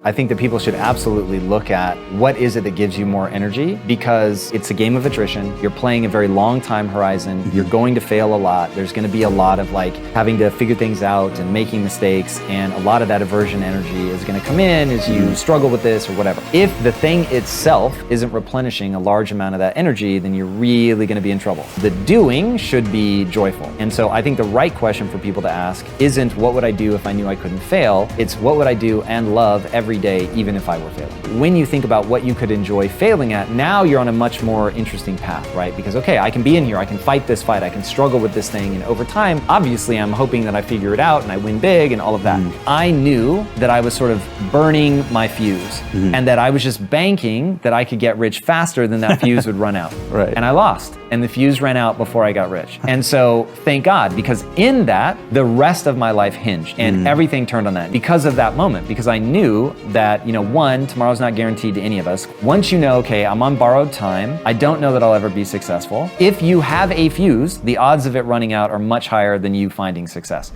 I think that people should absolutely look at what is it that gives you more energy, because it's a game of attrition. You're playing a very long time horizon. You're going to fail a lot. There's going to be a lot of like having to figure things out and making mistakes, and a lot of that aversion energy is going to come in as you struggle with this or whatever. If the thing itself isn't replenishing a large amount of that energy, then you're really going to be in trouble. The doing should be joyful. And so I think the right question for people to ask isn't what would I do if I knew I couldn't fail? It's what would I do and love every day, even if I were failing. When you think about what you could enjoy failing at, now you're on a much more interesting path, right? Because, okay, I can be in here, I can fight this fight, I can struggle with this thing, and over time, obviously I'm hoping that I figure it out and I win big and all of that. I knew that I was sort of burning my fuse and that I was just banking that I could get rich faster than that fuse would run out. Right. And I lost, and the fuse ran out before I got rich. And so thank God, because in that, the rest of my life hinged and everything turned on that because of that moment, because I knew that, you know, one, tomorrow's not guaranteed to any of us. Once you know, okay, I'm on borrowed time, I don't know that I'll ever be successful. If you have a fuse, the odds of it running out are much higher than you finding success.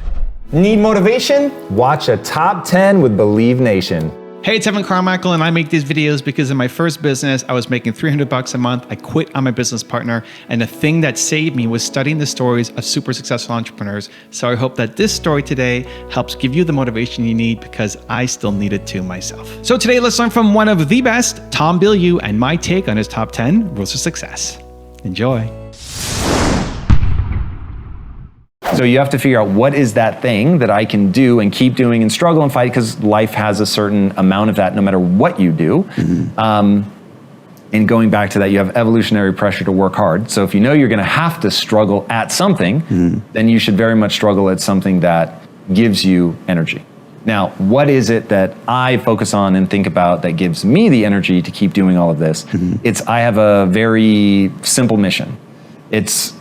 Need motivation? Watch a top 10 with Believe Nation. Hey, it's Carmichael, and I make these videos because in my first business, I was making $300 a month. I quit on my business partner, and the thing that saved me was studying the stories of super successful entrepreneurs. So I hope that this story today helps give you the motivation you need, because I still need it too myself. So today, let's learn from one of the best, Tom Bilyeu, and my take on his top 10 rules of success. Enjoy. So you have to figure out what is that thing that I can do and keep doing and struggle and fight, because life has a certain amount of that no matter what you do. And going back to that, you have evolutionary pressure to work hard. So if you know you're going to have to struggle at something, then you should very much struggle at something that gives you energy. Now, what is it that I focus on and think about that gives me the energy to keep doing all of this? I have a very simple mission. It's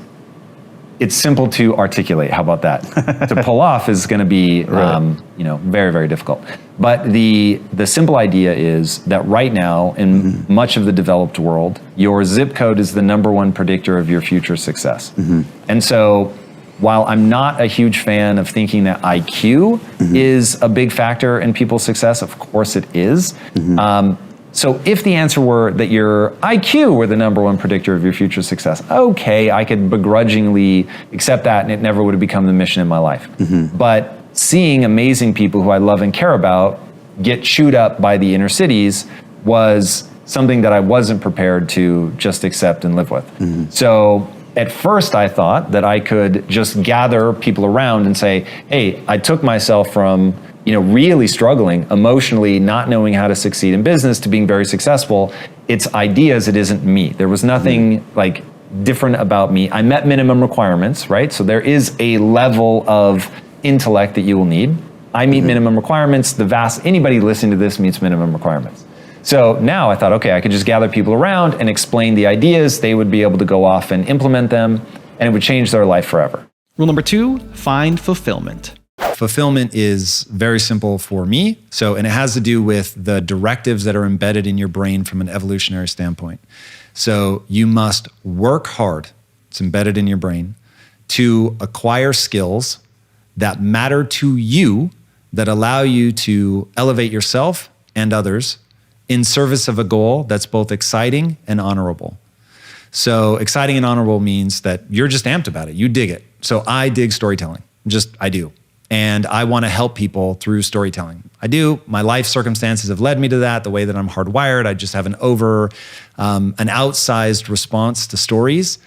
simple to articulate. How about that? To pull off is going to be, very, very difficult. But the simple idea is that right now, in much of the developed world, your zip code is the #1 predictor of your future success. And so, while I'm not a huge fan of thinking that IQ is a big factor in people's success, of course it is. So if the answer were that your IQ were the #1 predictor of your future success, okay, I could begrudgingly accept that, and it never would have become the mission in my life. But seeing amazing people who I love and care about get chewed up by the inner cities was something that I wasn't prepared to just accept and live with. So at first I thought that I could just gather people around and say, hey, I took myself from really struggling emotionally, not knowing how to succeed in business, to being very successful. It's ideas, it isn't me. There was nothing like different about me. I met minimum requirements, right? So there is a level of intellect that you will need. I meet minimum requirements. Anybody listening to this meets minimum requirements. So now I thought, okay, I could just gather people around and explain the ideas. They would be able to go off and implement them, and it would change their life forever. Rule number 2, find fulfillment. Fulfillment is very simple for me. And it has to do with the directives that are embedded in your brain from an evolutionary standpoint. So you must work hard, it's embedded in your brain, to acquire skills that matter to you, that allow you to elevate yourself and others in service of a goal that's both exciting and honorable. So exciting and honorable means that you're just amped about it. You dig it. So I dig storytelling. I do. And I want to help people through storytelling. I do. My life circumstances have led me to that, the way that I'm hardwired. I just have an outsized response to stories.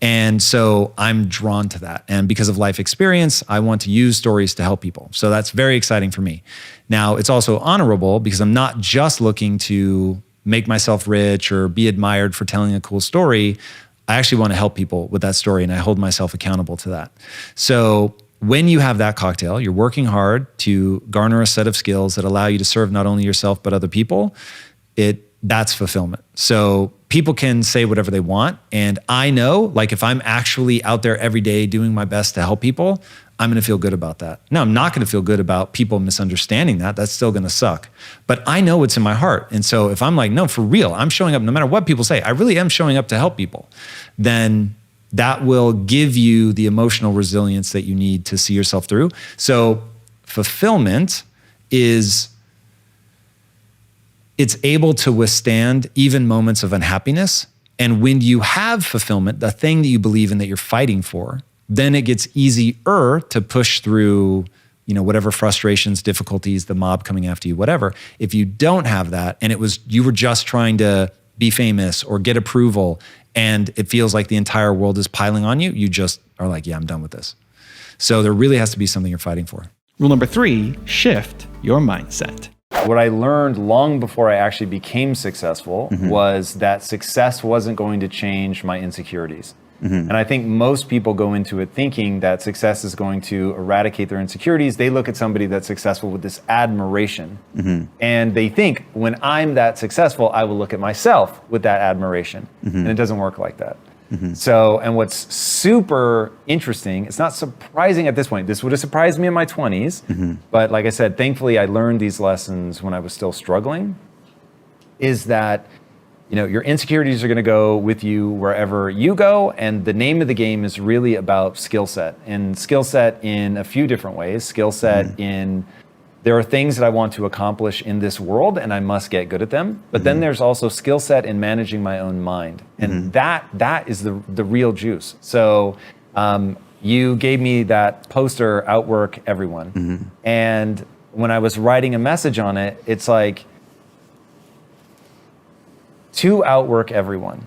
And so I'm drawn to that. And because of life experience, I want to use stories to help people. So that's very exciting for me. Now, it's also honorable because I'm not just looking to make myself rich or be admired for telling a cool story. I actually want to help people with that story, and I hold myself accountable to that. So when you have that cocktail, you're working hard to garner a set of skills that allow you to serve not only yourself, but other people. That's fulfillment. So people can say whatever they want. And I know, like, if I'm actually out there every day doing my best to help people, I'm going to feel good about that. Now, I'm not going to feel good about people misunderstanding that. That's still going to suck. But I know what's in my heart. And so if I'm like, no, for real, I'm showing up no matter what people say, I really am showing up to help people, then that will give you the emotional resilience that you need to see yourself through. So fulfillment is it's able to withstand even moments of unhappiness. And when you have fulfillment, the thing that you believe in that you're fighting for, then it gets easier to push through, whatever frustrations, difficulties, the mob coming after you, whatever. If you don't have that, and you were just trying to be famous or get approval, and it feels like the entire world is piling on you, you just are like, yeah, I'm done with this. So there really has to be something you're fighting for. Rule number 3, shift your mindset. What I learned long before I actually became successful was that success wasn't going to change my insecurities. And I think most people go into it thinking that success is going to eradicate their insecurities. They look at somebody that's successful with this admiration. And they think, when I'm that successful, I will look at myself with that admiration. And it doesn't work like that. So, and what's super interesting, it's not surprising at this point. This would have surprised me in my 20s. But like I said, thankfully, I learned these lessons when I was still struggling, is that your insecurities are going to go with you wherever you go. And the name of the game is really about skill set, and skill set in a few different ways. Skill set in, there are things that I want to accomplish in this world and I must get good at them. But then there's also skill set in managing my own mind. And that is the real juice. So you gave me that poster, Outwork Everyone. And when I was writing a message on it, it's like, to outwork everyone,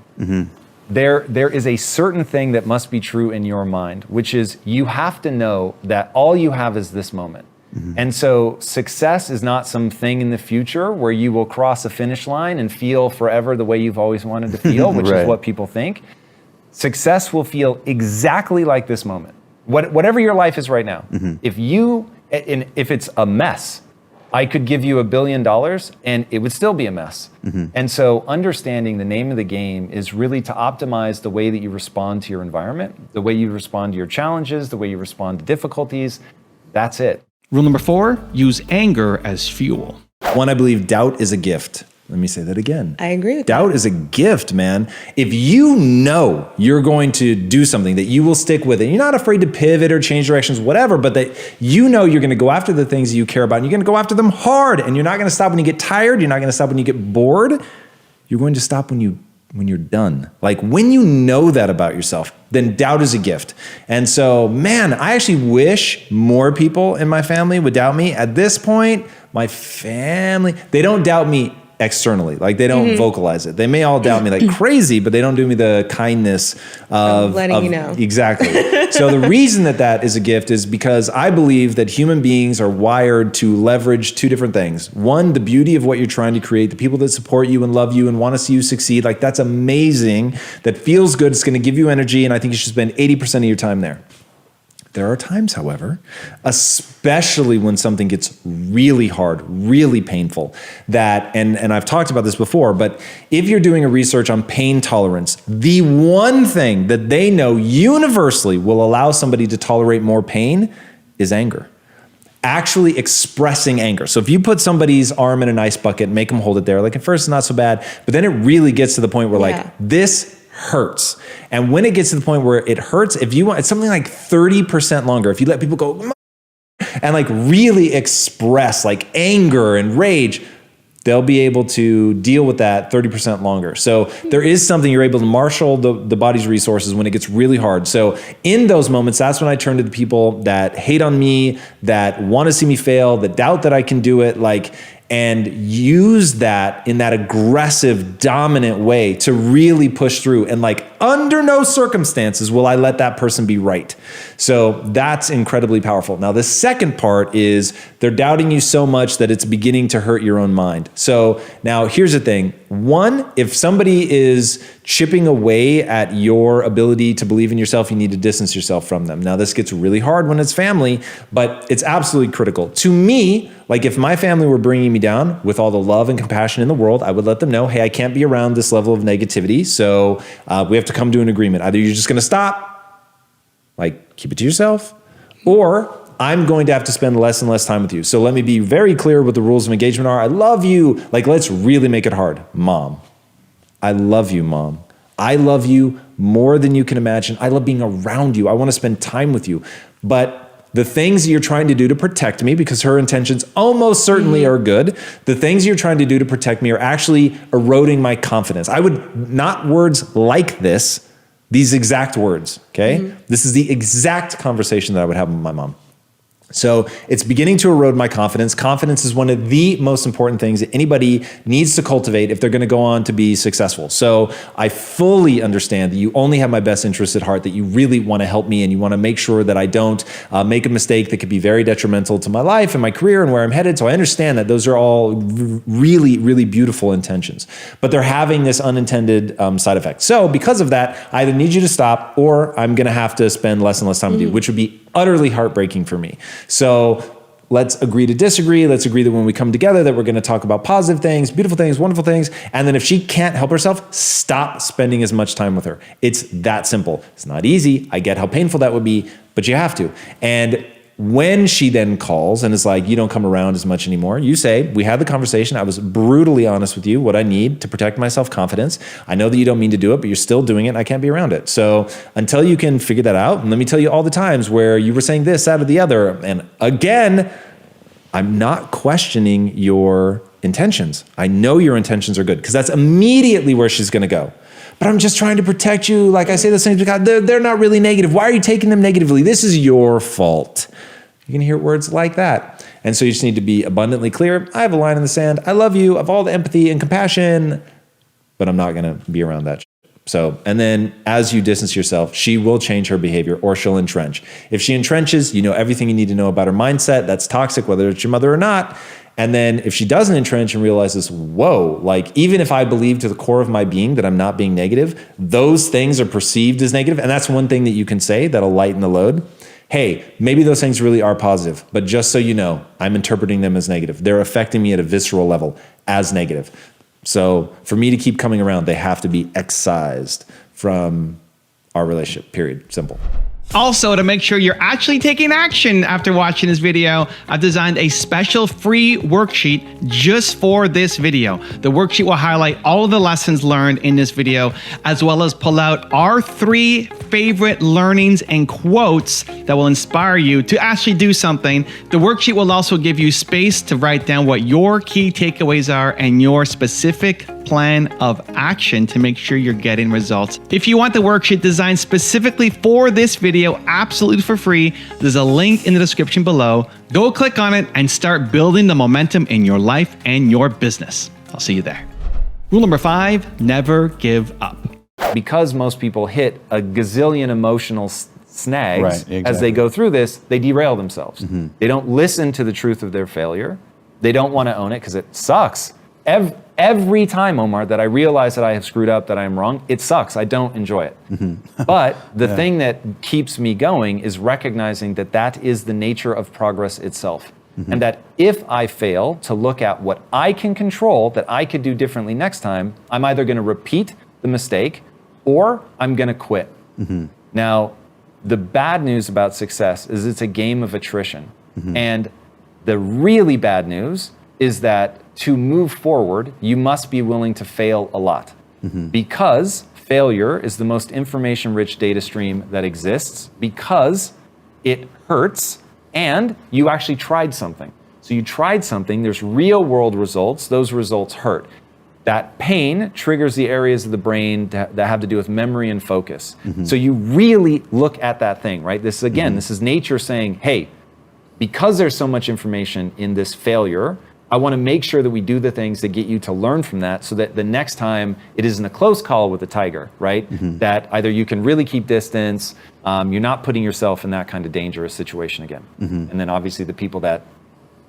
there is a certain thing that must be true in your mind, which is you have to know that all you have is this moment. And so success is not some thing in the future where you will cross a finish line and feel forever the way you've always wanted to feel, which is what people think. Success will feel exactly like this moment. Whatever your life is right now, if it's a mess, I could give you $1 billion and it would still be a mess. And so understanding the name of the game is really to optimize the way that you respond to your environment, the way you respond to your challenges, the way you respond to difficulties. That's it. Rule number 4, use anger as fuel. One, I believe doubt is a gift. Let me say that again. I agree with Doubt is a gift, man. If you know you're going to do something, that you will stick with it, you're not afraid to pivot or change directions, whatever, but that you know you're going to go after the things you care about, and you're going to go after them hard, and you're not going to stop when you get tired, you're not going to stop when you get bored, you're going to stop when you're done. Like, when you know that about yourself, then doubt is a gift. And so, man, I actually wish more people in my family would doubt me. At this point, my family, they don't doubt me externally. Like, they don't vocalize it. They may all doubt me like crazy, but they don't do me the kindness of letting you know. Exactly. So the reason that is a gift is because I believe that human beings are wired to leverage two different things. One, the beauty of what you're trying to create, the people that support you and love you and want to see you succeed. Like, that's amazing. That feels good. It's going to give you energy. And I think you should spend 80% of your time there. There are times, however, especially when something gets really hard, really painful, that, and I've talked about this before, but if you're doing a research on pain tolerance, the one thing that they know universally will allow somebody to tolerate more pain is anger. Actually expressing anger. So if you put somebody's arm in an ice bucket and make them hold it there, like at first it's not so bad, but then it really gets to the point where like, this hurts. And when it gets to the point where it hurts, if you want, it's something like 30% longer. If you let people go and like really express like anger and rage, they'll be able to deal with that 30% longer. So there is something, you're able to marshal the body's resources when it gets really hard. So in those moments, that's when I turn to the people that hate on me, that want to see me fail, that doubt that I can do it, like, and use that in that aggressive, dominant way to really push through. And like, under no circumstances will I let that person be right. So that's incredibly powerful. Now, the second part is they're doubting you so much that it's beginning to hurt your own mind. So now here's the thing. One, if somebody is chipping away at your ability to believe in yourself, you need to distance yourself from them. Now, this gets really hard when it's family, but it's absolutely critical. To me, like if my family were bringing me down with all the love and compassion in the world, I would let them know, hey, I can't be around this level of negativity. So we have to come to an agreement. Either you're just going to stop, like keep it to yourself, or I'm going to have to spend less and less time with you. So let me be very clear what the rules of engagement are. I love you. Like, let's really make it hard. Mom, I love you, Mom. I love you more than you can imagine. I love being around you. I want to spend time with you. But the things you're trying to do to protect me, because her intentions almost certainly are good, the things you're trying to do to protect me are actually eroding my confidence. I would not words like this, these exact words, okay? This is the exact conversation that I would have with my mom. So it's beginning to erode my confidence. Confidence is one of the most important things that anybody needs to cultivate if they're going to go on to be successful. So I fully understand that you only have my best interest at heart, that you really want to help me and you want to make sure that I don't make a mistake that could be very detrimental to my life and my career and where I'm headed. So I understand that those are all really, really beautiful intentions, but they're having this unintended side effect. So because of that, I either need you to stop or I'm going to have to spend less and less time with you, which would be utterly heartbreaking for me. So let's agree to disagree. Let's agree that when we come together that we're going to talk about positive things, beautiful things, wonderful things. And then if she can't help herself, stop spending as much time with her. It's that simple. It's not easy. I get how painful that would be, but you have to. And when she then calls and is like, you don't come around as much anymore, you say, we had the conversation. I was brutally honest with you, what I need to protect my self-confidence. I know that you don't mean to do it, but you're still doing it and I can't be around it. So until you can figure that out, and let me tell you all the times where you were saying this, that, or the other. And again, I'm not questioning your intentions. I know your intentions are good because that's immediately where she's going to go. But I'm just trying to protect you. Like I say those things because they're not really negative. Why are you taking them negatively? This is your fault. You can hear words like that. And so you just need to be abundantly clear. I have a line in the sand. I love you. I have all the empathy and compassion, but I'm not going to be around that. So, and then as you distance yourself, she will change her behavior or she'll entrench. If she entrenches, you know everything you need to know about her mindset. That's toxic, whether it's your mother or not. And then if she doesn't entrench and realizes, whoa, like even if I believe to the core of my being that I'm not being negative, those things are perceived as negative. And that's one thing that you can say that'll lighten the load. Hey, maybe those things really are positive, but just so you know, I'm interpreting them as negative. They're affecting me at a visceral level as negative. So for me to keep coming around, they have to be excised from our relationship, period, simple. Also, to make sure you're actually taking action after watching this video, I've designed a special free worksheet just for this video. The worksheet will highlight all of the lessons learned in this video, as well as pull out our 3 favorite learnings and quotes that will inspire you to actually do something. The worksheet will also give you space to write down what your key takeaways are and your specific plan of action to make sure you're getting results. If you want the worksheet designed specifically for this video, absolutely for free, there's a link in the description below. Go click on it and start building the momentum in your life and your business. I'll see you there. Rule number 5, never give up. Because most people hit a gazillion emotional snags Right, exactly. as they go through this, they derail themselves. They don't listen to the truth of their failure. They don't want to own it because it sucks. Every time, Omar, that I realize that I have screwed up, that I am wrong, it sucks. I don't enjoy it. But the thing that keeps me going is recognizing that that is the nature of progress itself. And that if I fail to look at what I can control that I could do differently next time, I'm either going to repeat the mistake or I'm going to quit. Now, the bad news about success is it's a game of attrition. And the really bad news is that to move forward, you must be willing to fail a lot. Because failure is the most information-rich data stream that exists, because it hurts and you actually tried something. So you tried something, there's real world results, those results hurt. That pain triggers the areas of the brain that have to do with memory and focus. So you really look at that thing, right? This is, again, this is nature saying, hey, because there's so much information in this failure, I want to make sure that we do the things that get you to learn from that so that the next time it isn't a close call with a tiger, right? That either you can really keep distance, you're not putting yourself in that kind of dangerous situation again. And then obviously the people that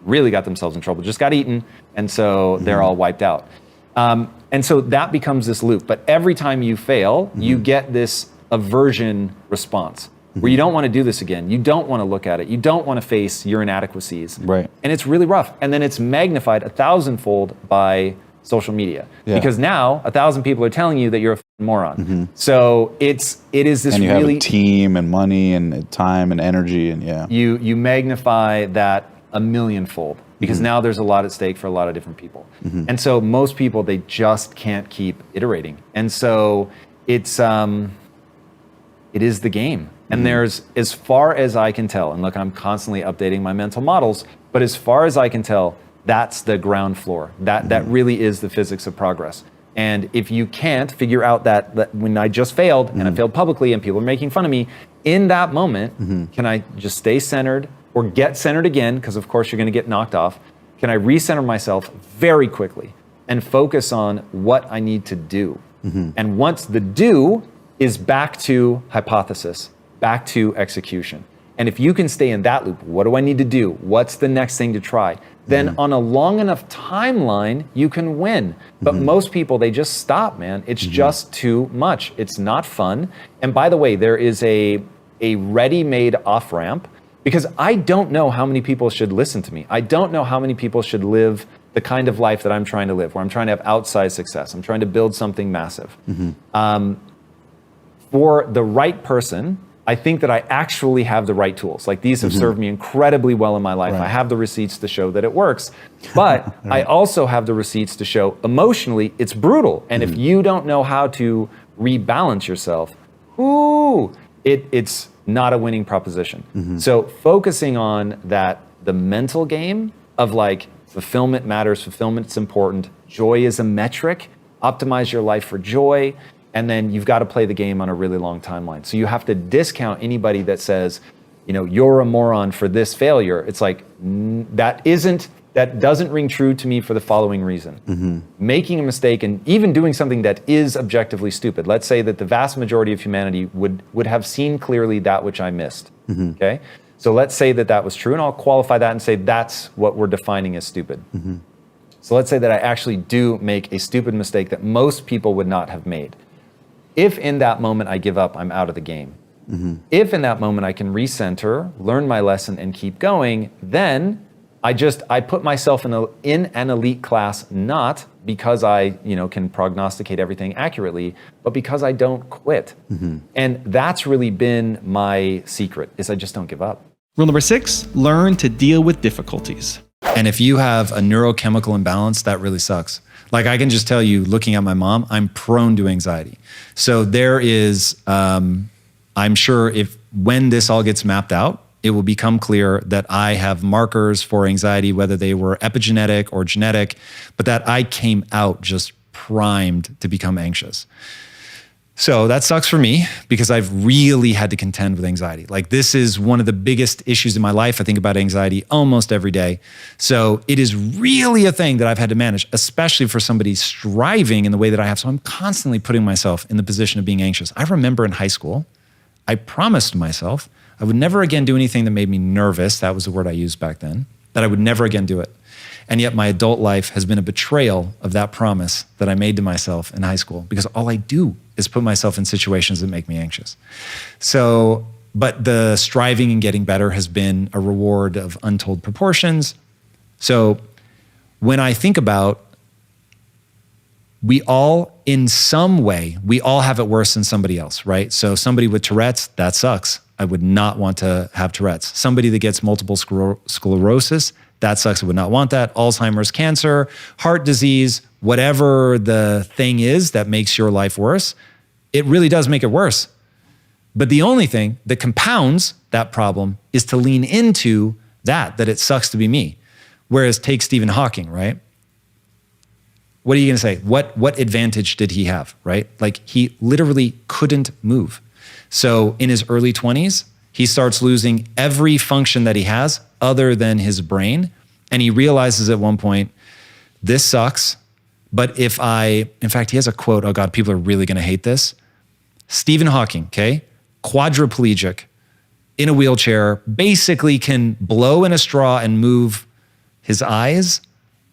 really got themselves in trouble just got eaten, and so they're all wiped out. And so that becomes this loop. But every time you fail, you get this aversion response. Where you don't want to do this again. You don't want to look at it. You don't want to face your inadequacies. Right. And it's really rough. And then it's magnified 1,000-fold by social media. Because now 1,000 people are telling you that you're a moron. So it is this and you really have a team and money and time and energy and you magnify that 1,000,000-fold because now there's a lot at stake for a lot of different people. And so most people, they just can't keep iterating. And so it is the game. And there's, as far as I can tell, and look, I'm constantly updating my mental models, but as far as I can tell, that's the ground floor. That really is the physics of progress. And if you can't figure out that when I just failed, and I failed publicly and people are making fun of me, in that moment, can I just stay centered or get centered again? Because of course you're gonna get knocked off. Can I recenter myself very quickly and focus on what I need to do? And once the do is back to hypothesis, back to execution. And if you can stay in that loop, what do I need to do? What's the next thing to try? Then on a long enough timeline, you can win. But most people, they just stop, man. It's just too much. It's not fun. And by the way, there is a ready-made off-ramp, because I don't know how many people should listen to me. I don't know how many people should live the kind of life that I'm trying to live, where I'm trying to have outsized success. I'm trying to build something massive. For the right person, I think that I actually have the right tools. Like, these have served me incredibly well in my life. I have the receipts to show that it works. But I also have the receipts to show emotionally it's brutal. And if you don't know how to rebalance yourself, it's not a winning proposition. So focusing on that, the mental game of like, fulfillment matters, fulfillment's important, joy is a metric, optimize your life for joy. And then you've got to play the game on a really long timeline. So you have to discount anybody that says, you know, you're a moron for this failure. It's like, that doesn't ring true to me for the following reason. Making a mistake and even doing something that is objectively stupid. Let's say that the vast majority of humanity would have seen clearly that which I missed, okay? So let's say that that was true, and I'll qualify that and say that's what we're defining as stupid. So let's say that I actually do make a stupid mistake that most people would not have made. If in that moment I give up, I'm out of the game. If in that moment I can recenter, learn my lesson, and keep going, then I put myself in an elite class, not because I can prognosticate everything accurately, but because I don't quit. And that's really been my secret, is I just don't give up. Rule number 6, learn to deal with difficulties. And if you have a neurochemical imbalance, that really sucks. Like, I can just tell you, looking at my mom, I'm prone to anxiety. So there is, I'm sure when this all gets mapped out, it will become clear that I have markers for anxiety, whether they were epigenetic or genetic, but that I came out just primed to become anxious. So that sucks for me, because I've really had to contend with anxiety. Like, this is one of the biggest issues in my life. I think about anxiety almost every day. So it is really a thing that I've had to manage, especially for somebody striving in the way that I have. So I'm constantly putting myself in the position of being anxious. I remember in high school, I promised myself I would never again do anything that made me nervous. That was the word I used back then, that I would never again do it. And yet my adult life has been a betrayal of that promise that I made to myself in high school, because all I do is put myself in situations that make me anxious. So, but the striving and getting better has been a reward of untold proportions. So when I think about, we all, in some way, we all have it worse than somebody else, right? So somebody with Tourette's, that sucks. I would not want to have Tourette's. Somebody that gets multiple sclerosis, that sucks. I would not want that. Alzheimer's, cancer, heart disease, whatever the thing is that makes your life worse, it really does make it worse. But the only thing that compounds that problem is to lean into that it sucks to be me. Whereas take Stephen Hawking, right? What are you going to say? What advantage did he have, right? Like, he literally couldn't move. So in his early 20s, he starts losing every function that he has other than his brain. And he realizes at one point, this sucks. But in fact, he has a quote. Oh God, people are really going to hate this. Stephen Hawking, okay? Quadriplegic, in a wheelchair, basically can blow in a straw and move his eyes.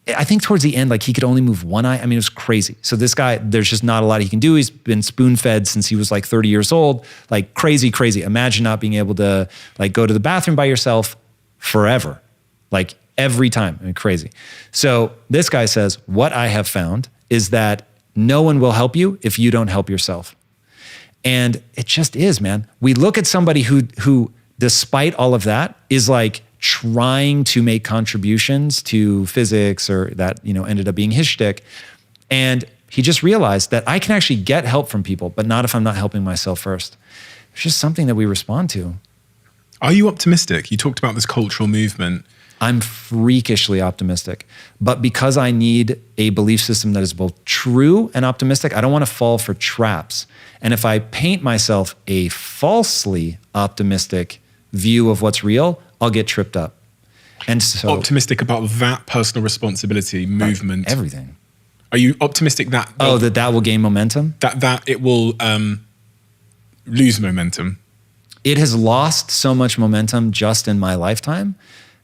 I think towards the end, like, he could only move one eye. I mean, it was crazy. So this guy, there's just not a lot he can do. He's been spoon-fed since he was like 30 years old. Like, crazy, crazy. Imagine not being able to like go to the bathroom by yourself forever. Like, every time. I mean, crazy. So this guy says, what I have found is that no one will help you if you don't help yourself. And it just is, man. We look at somebody who despite all of that, is like trying to make contributions to physics, or that, ended up being his shtick. And he just realized that I can actually get help from people, but not if I'm not helping myself first. It's just something that we respond to. Are you optimistic? You talked about this cultural movement. I'm freakishly optimistic, but because I need a belief system that is both true and optimistic, I don't want to fall for traps. And if I paint myself a falsely optimistic view of what's real, I'll get tripped up. And so Optimistic about that personal responsibility movement. everything. Are you optimistic that that will gain momentum? that it will lose momentum? It has lost so much momentum just in my lifetime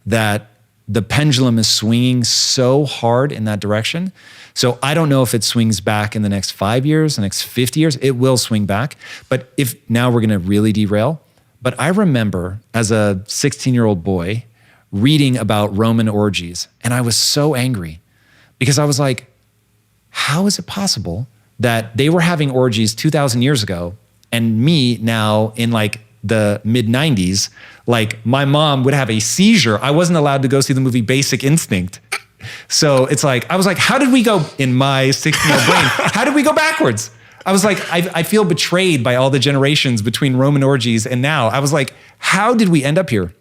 that the pendulum is swinging so hard in that direction. So I don't know if it swings back in the next 5 years, the next 50 years. It will swing back. But if now we're going to really derail. But I remember as a 16-year-old boy reading about Roman orgies, and I was so angry because I was like, how is it possible that they were having orgies 2,000 years ago and me now in like the mid 90s, like my mom would have a seizure. I wasn't allowed to go see the movie Basic Instinct. So it's like, I was like, how did we go in my 16-year-old brain? How did we go backwards? I was like, I feel betrayed by all the generations between Roman orgies and now. I was like, how did we end up here?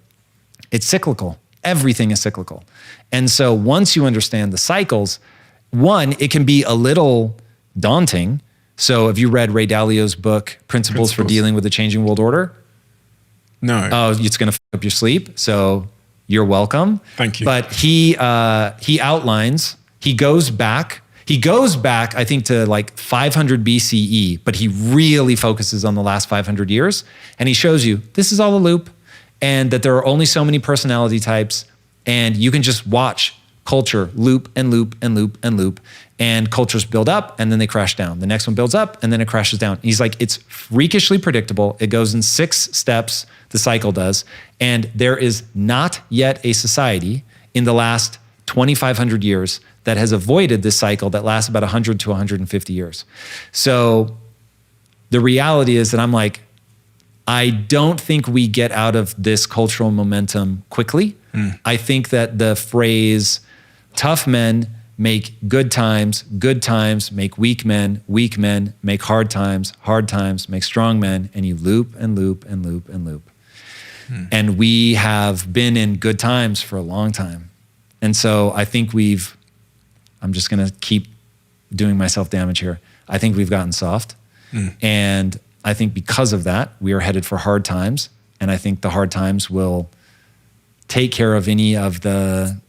It's cyclical. Everything is cyclical. And so once you understand the cycles, one, it can be a little daunting. So have you read Ray Dalio's book, Principles for Dealing with the Changing World Order? No. Oh, it's going to fuck up your sleep. So you're welcome. Thank you. But he outlines, he goes back, I think to like 500 BCE, but he really focuses on the last 500 years. And he shows you, this is all a loop and that there are only so many personality types and you can just watch culture loop and loop and loop and loop. And cultures build up and then they crash down. The next one builds up and then it crashes down. He's like, it's freakishly predictable. It goes in 6 steps, the cycle does. And there is not yet a society in the last 2,500 years that has avoided this cycle that lasts about 100 to 150 years. So the reality is that I'm like, I don't think we get out of this cultural momentum quickly. I think that the phrase, tough men make good times make weak men make hard times make strong men, and you loop and loop and loop and loop. And we have been in good times for a long time. And so I think I'm just gonna keep doing myself damage here. I think we've gotten soft. And I think because of that, we are headed for hard times. And I think the hard times will take care of any of the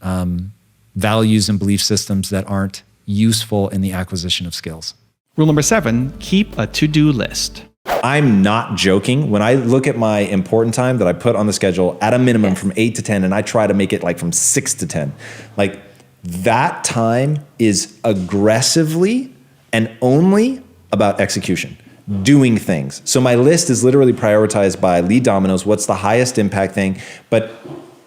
values and belief systems that aren't useful in the acquisition of skills. Rule number 7, keep a to-do list. I'm not joking. When I look at my important time that I put on the schedule at a minimum from 8 to 10, and I try to make it like from 6 to 10, like that time is aggressively and only about execution, doing things. So my list is literally prioritized by lead dominoes. What's the highest impact thing? But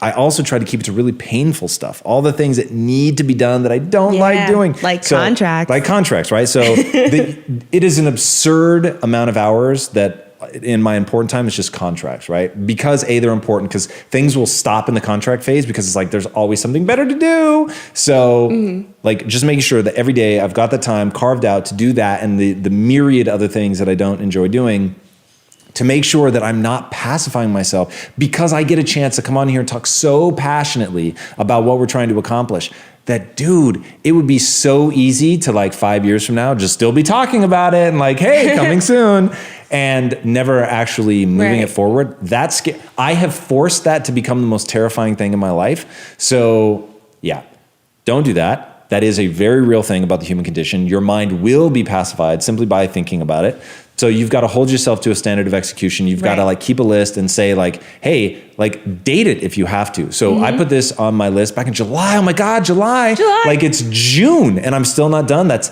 I also try to keep it to really painful stuff. All the things that need to be done that I don't like doing. Like contracts. Like contracts, right? So it is an absurd amount of hours that in my important time, it's just contracts, right? Because they're important, because things will stop in the contract phase because it's like, there's always something better to do. So like just making sure that every day I've got the time carved out to do that and the myriad other things that I don't enjoy doing, to make sure that I'm not pacifying myself because I get a chance to come on here and talk so passionately about what we're trying to accomplish that, dude, it would be so easy to like 5 years from now, just still be talking about it and like, hey, coming soon, and never actually moving it forward. I have forced that to become the most terrifying thing in my life. So yeah, don't do that. That is a very real thing about the human condition. Your mind will be pacified simply by thinking about it. So you've got to hold yourself to a standard of execution. You've got to like keep a list and say like, hey, like date it if you have to. So I put this on my list back in July. Oh my God, July. Like it's June and I'm still not done. That's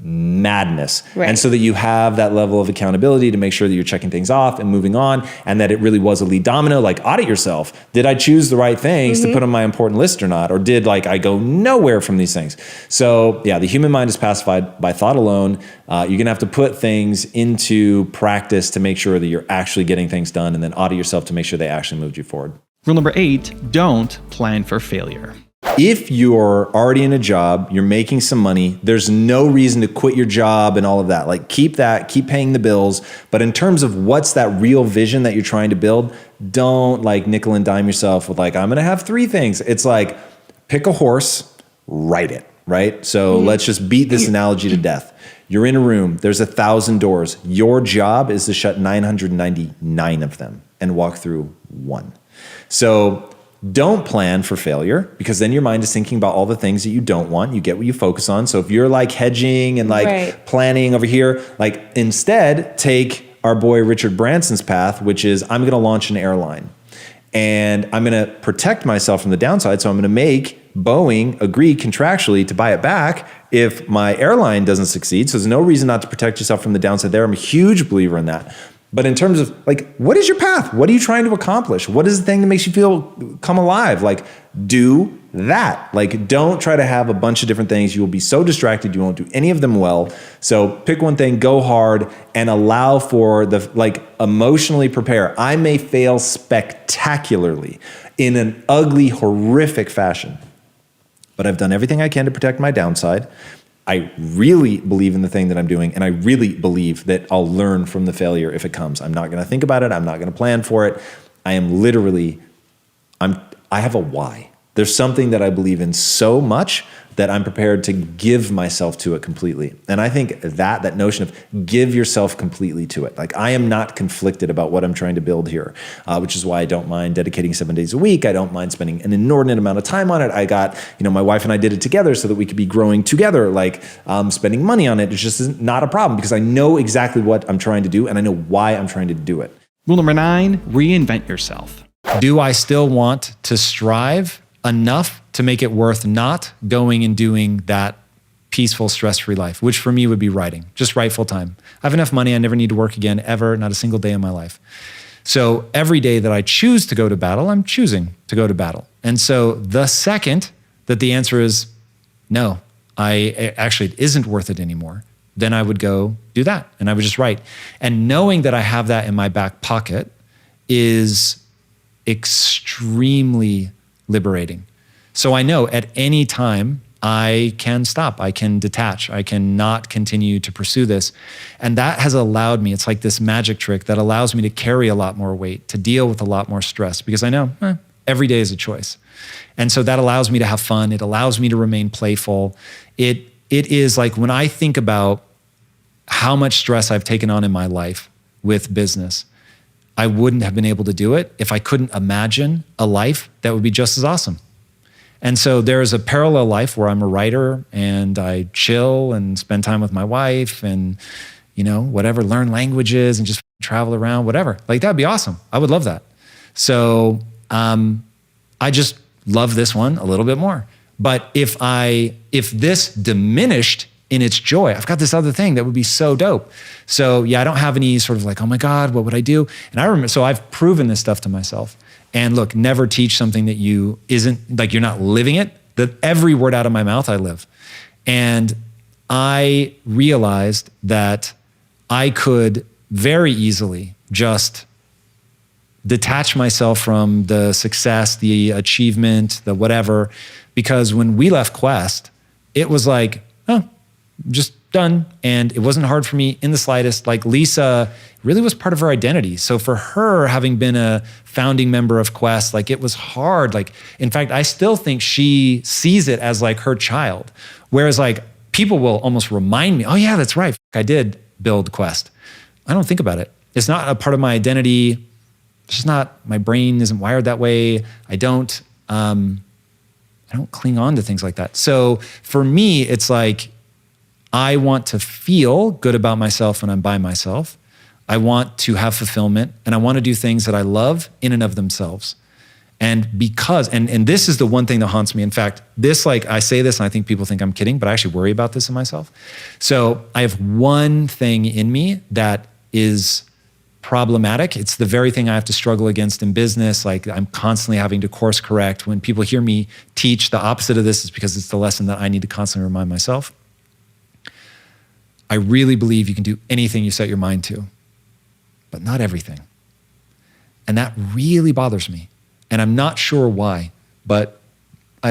madness. And so that you have that level of accountability to make sure that you're checking things off and moving on, and that it really was a lead domino. Like audit yourself. Did I choose the right things to put on my important list or not? Or did like I go nowhere from these things? So yeah, the human mind is pacified by thought alone. You're gonna have to put things into practice to make sure that you're actually getting things done, and then audit yourself to make sure they actually moved you forward. Rule number 8, don't plan for failure. If you're already in a job, you're making some money, there's no reason to quit your job and all of that. Like keep paying the bills. But in terms of what's that real vision that you're trying to build, don't like nickel and dime yourself with like, I'm going to have 3 things. It's like pick a horse, ride it, right? So let's just beat this analogy to death. You're in a room, there's 1,000 doors. Your job is to shut 999 of them and walk through one. So don't plan for failure, because then your mind is thinking about all the things that you don't want. You get what you focus on. So if you're like hedging and like planning over here, like instead take our boy Richard Branson's path, which is I'm going to launch an airline and I'm going to protect myself from the downside. So I'm going to make Boeing agree contractually to buy it back if my airline doesn't succeed. So there's no reason not to protect yourself from the downside there. I'm a huge believer in that. But in terms of like, what is your path? What are you trying to accomplish? What is the thing that makes you feel come alive? Like do that. Like don't try to have a bunch of different things. You will be so distracted. You won't do any of them well. So pick one thing, go hard, and allow for the like emotionally prepare. I may fail spectacularly in an ugly, horrific fashion, but I've done everything I can to protect my downside. I really believe in the thing that I'm doing, and I really believe that I'll learn from the failure if it comes. I'm not going to think about it. I'm not going to plan for it. I am literally, I have a why. There's something that I believe in so much that I'm prepared to give myself to it completely. And I think that notion of give yourself completely to it. Like I am not conflicted about what I'm trying to build here, which is why I don't mind dedicating 7 days a week. I don't mind spending an inordinate amount of time on it. I got, my wife and I did it together so that we could be growing together, like spending money on it. It's just not a problem because I know exactly what I'm trying to do and I know why I'm trying to do it. Rule number 9, reinvent yourself. Do I still want to strive enough to make it worth not going and doing that peaceful, stress-free life, which for me would be writing, just write full time. I have enough money. I never need to work again, ever, not a single day in my life. So every day that I choose to go to battle, I'm choosing to go to battle. And so the second that the answer is no, it isn't worth it anymore, then I would go do that. And I would just write. And knowing that I have that in my back pocket is extremely liberating. So I know at any time I can stop, I can detach, I can not continue to pursue this. And that has allowed me, it's like this magic trick that allows me to carry a lot more weight, to deal with a lot more stress, because I know every day is a choice. And so that allows me to have fun. It allows me to remain playful. It is like when I think about how much stress I've taken on in my life with business, I wouldn't have been able to do it if I couldn't imagine a life that would be just as awesome. And so there's a parallel life where I'm a writer and I chill and spend time with my wife and, whatever, learn languages and just travel around, whatever. Like that'd be awesome. I would love that. So I just love this one a little bit more. But if this diminished in its joy, I've got this other thing that would be so dope. So yeah, I don't have any sort of like, oh my God, what would I do? And I remember, so I've proven this stuff to myself. And look, never teach something that you're not living it. That every word out of my mouth, I live. And I realized that I could very easily just detach myself from the success, the achievement, the whatever, because when we left Quest, it was like, just done. And it wasn't hard for me in the slightest. Like Lisa really was part of her identity. So for her, having been a founding member of Quest, like it was hard. Like, in fact, I still think she sees it as like her child. Whereas like people will almost remind me, oh yeah, that's right. I did build Quest. I don't think about it. It's not a part of my identity. It's just not, my brain isn't wired that way. I don't cling on to things like that. So for me, it's like, I want to feel good about myself when I'm by myself. I want to have fulfillment and I want to do things that I love in and of themselves. And because, and this is the one thing that haunts me. In fact, this, like I say this and I think people think I'm kidding, but I actually worry about this in myself. So I have one thing in me that is problematic. It's the very thing I have to struggle against in business. Like I'm constantly having to course correct. When people hear me teach the opposite of this, is because it's the lesson that I need to constantly remind myself. I really believe you can do anything you set your mind to, but not everything. And that really bothers me. And I'm not sure why, but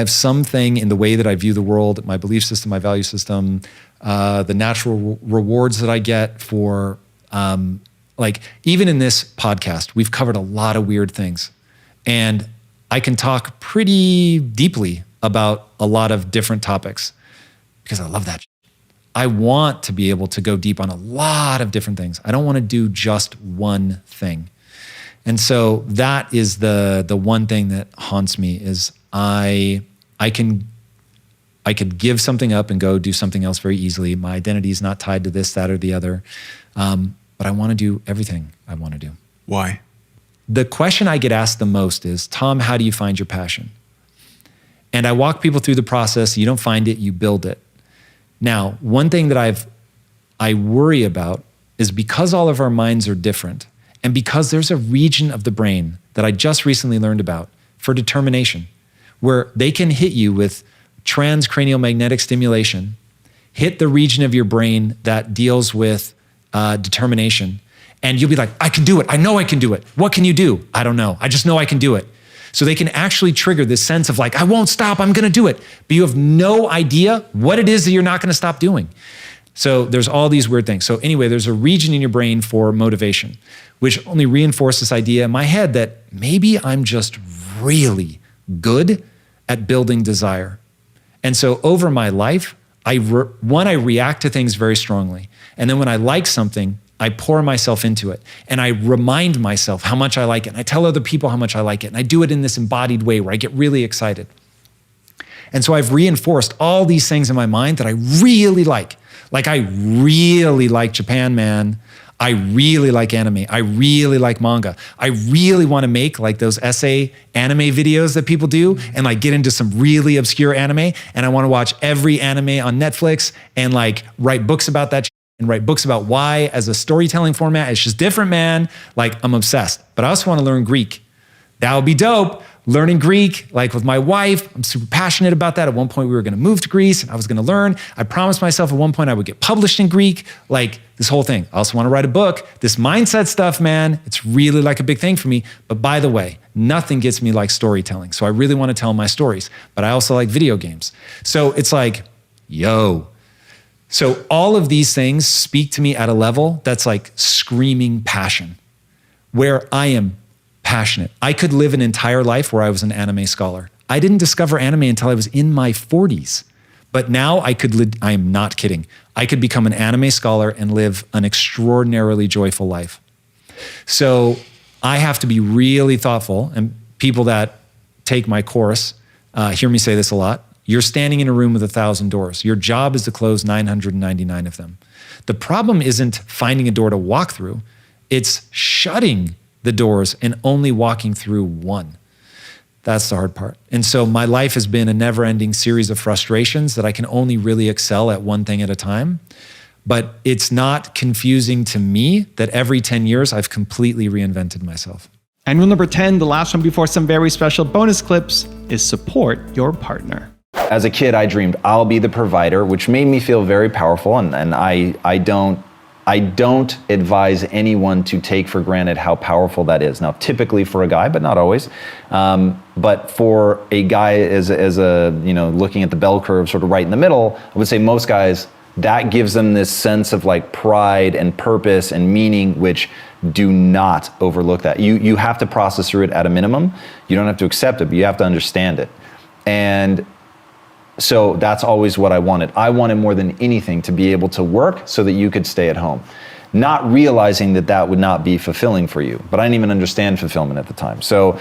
something in the way that I view the world, my belief system, my value system, the natural rewards that I get for, like even in this podcast, we've covered a lot of weird things. And I can talk pretty deeply about a lot of different topics because I love that. I want to be able to go deep on a lot of different things. I don't want to do just one thing. And so that is the one thing that haunts me is I could give something up and go do something else very easily. My identity is not tied to this, that, or the other. But I want to do everything I want to do. Why? The question I get asked the most is, Tom, how do you find your passion? And I walk people through the process. You don't find it, you build it. Now, one thing that I worry about is because all of our minds are different, and because there's a region of the brain that I just recently learned about for determination, where they can hit you with transcranial magnetic stimulation, hit the region of your brain that deals with determination, and you'll be like, I can do it. I know I can do it. What can you do? I don't know. I just know I can do it. So they can actually trigger this sense of like, I won't stop, I'm gonna do it. But you have no idea what it is that you're not gonna stop doing. So there's all these weird things. So anyway, there's a region in your brain for motivation, which only reinforces this idea in my head that maybe I'm just really good at building desire. And so over my life, I react to things very strongly. And then when I like something, I pour myself into it and I remind myself how much I like it. And I tell other people how much I like it. And I do it in this embodied way where I get really excited. And so I've reinforced all these things in my mind that I really like. Like I really like Japan, man. I really like anime. I really like manga. I really want to make like those essay anime videos that people do and like get into some really obscure anime. And I want to watch every anime on Netflix and like write books about that and write books about why as a storytelling format. It's just different, man. Like I'm obsessed, but I also want to learn Greek. That would be dope. Learning Greek, like with my wife, I'm super passionate about that. At one point we were gonna move to Greece and I was gonna learn. I promised myself at one point I would get published in Greek, like this whole thing. I also wanna write a book. This mindset stuff, man, it's really like a big thing for me. But by the way, nothing gets me like storytelling. So I really wanna tell my stories, but I also like video games. So it's like, yo. So all of these things speak to me at a level that's like screaming passion, where I am passionate. I could live an entire life where I was an anime scholar. I didn't discover anime until I was in my 40s. But now I am not kidding. I could become an anime scholar and live an extraordinarily joyful life. So I have to be really thoughtful, and people that take my course hear me say this a lot. You're standing in a room with 1,000 doors. Your job is to close 999 of them. The problem isn't finding a door to walk through. It's shutting the doors and only walking through one. That's the hard part. And so my life has been a never-ending series of frustrations that I can only really excel at one thing at a time. But it's not confusing to me that every 10 years I've completely reinvented myself. And rule number 10, the last one before some very special bonus clips, is support your partner. As a kid, I dreamed I'll be the provider, which made me feel very powerful. And I don't advise anyone to take for granted how powerful that is. Now, typically for a guy, but not always. But for a guy as a, looking at the bell curve sort of right in the middle, I would say most guys, that gives them this sense of like pride and purpose and meaning, which do not overlook that. You have to process through it at a minimum. You don't have to accept it, but you have to understand it. And so that's always what I wanted. I wanted more than anything to be able to work so that you could stay at home. Not realizing that that would not be fulfilling for you, but I didn't even understand fulfillment at the time. So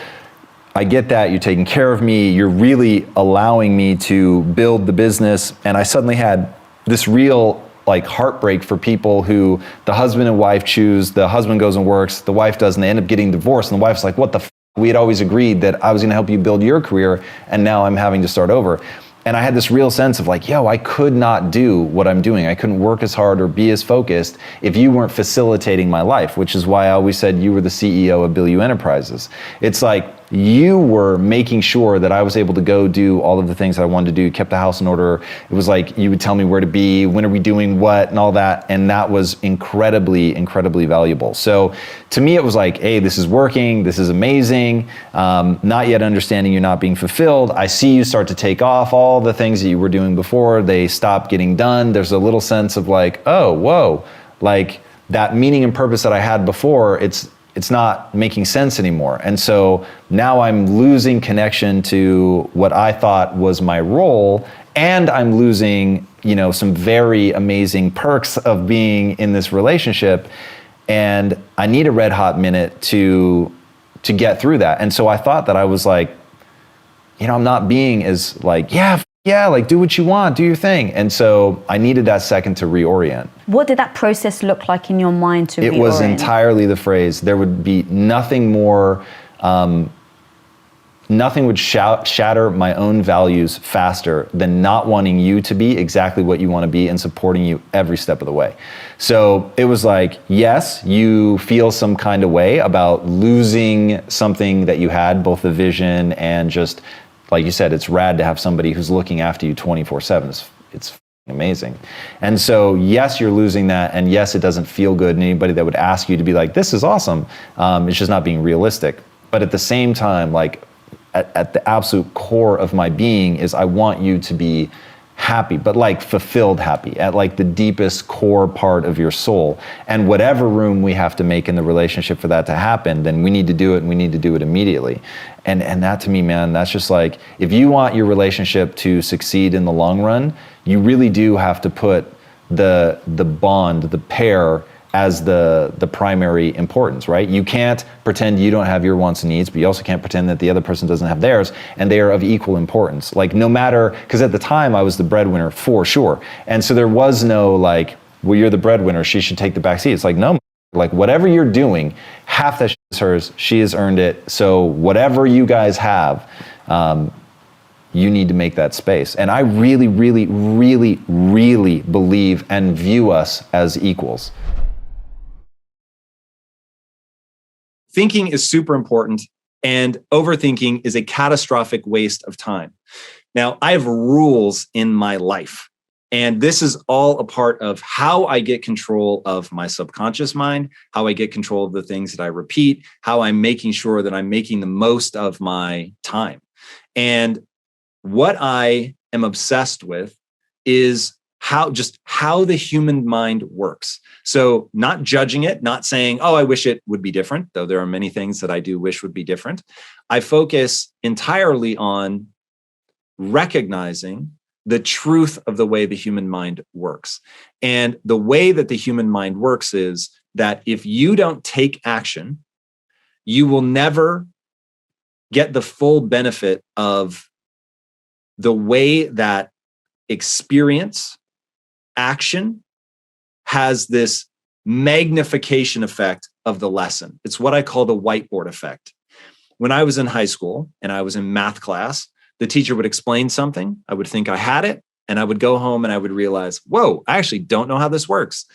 I get that, you're taking care of me, you're really allowing me to build the business, and I suddenly had this real like heartbreak for people who the husband and wife choose, the husband goes and works, the wife doesn't, they end up getting divorced, and the wife's like, what the f***? We had always agreed that I was gonna help you build your career, and now I'm having to start over. And I had this real sense of like, yo, I could not do what I'm doing. I couldn't work as hard or be as focused if you weren't facilitating my life, which is why I always said you were the CEO of BILYEU'S Enterprises. It's like, you were making sure that I was able to go do all of the things that I wanted to do, kept the house in order. It was like you would tell me where to be, when are we doing what, and all that. And that was incredibly, incredibly valuable. So to me, it was like, hey, this is working. This is amazing. Not yet understanding you're not being fulfilled. I see you start to take off. All the things that you were doing before, they stop getting done. There's a little sense of like, oh, whoa, like that meaning and purpose that I had before, it's not making sense anymore. And so now I'm losing connection to what I thought was my role, and I'm losing, some very amazing perks of being in this relationship. And I need a red hot minute to get through that. And so I thought that I was like, I'm not being as like, yeah, like do what you want, do your thing. And so I needed that second to reorient. What did that process look like in your mind to reorient? It was entirely the phrase. There would be nothing more, nothing would shatter my own values faster than not wanting you to be exactly what you want to be and supporting you every step of the way. So it was like, yes, you feel some kind of way about losing something that you had, both the vision and just, like you said, it's rad to have somebody who's looking after you 24/7. It's amazing. And so, yes, you're losing that. And yes, it doesn't feel good. And anybody that would ask you to be like, this is awesome, it's just not being realistic. But at the same time, like at the absolute core of my being is I want you to be happy, but like fulfilled happy at like the deepest core part of your soul. And whatever room we have to make in the relationship for that to happen, then we need to do it, and we need to do it immediately. And that to me, man, that's just like, if you want your relationship to succeed in the long run, you really do have to put the bond, the pair as the primary importance, right? You can't pretend you don't have your wants and needs, but you also can't pretend that the other person doesn't have theirs, and they are of equal importance. Like no matter, because at the time I was the breadwinner for sure. And so there was no like, well, you're the breadwinner, she should take the back seat. It's like, no, like whatever you're doing, half that shit is hers, she has earned it. So whatever you guys have, you need to make that space. And I really, really, really, really believe and view us as equals. Thinking is super important, and overthinking is a catastrophic waste of time. Now, I have rules in my life, and this is all a part of how I get control of my subconscious mind, how I get control of the things that I repeat, how I'm making sure that I'm making the most of my time. And what I am obsessed with is how the human mind works. So not judging it, not saying, oh, I wish it would be different, though there are many things that I do wish would be different. I focus entirely on recognizing the truth of the way the human mind works. And the way that the human mind works is that if you don't take action, you will never get the full benefit of the way that experience, action has this magnification effect of the lesson. It's what I call the whiteboard effect. When I was in high school and I was in math class, the teacher would explain something. I would think I had it, and I would go home and I would realize, whoa, I actually don't know how this works.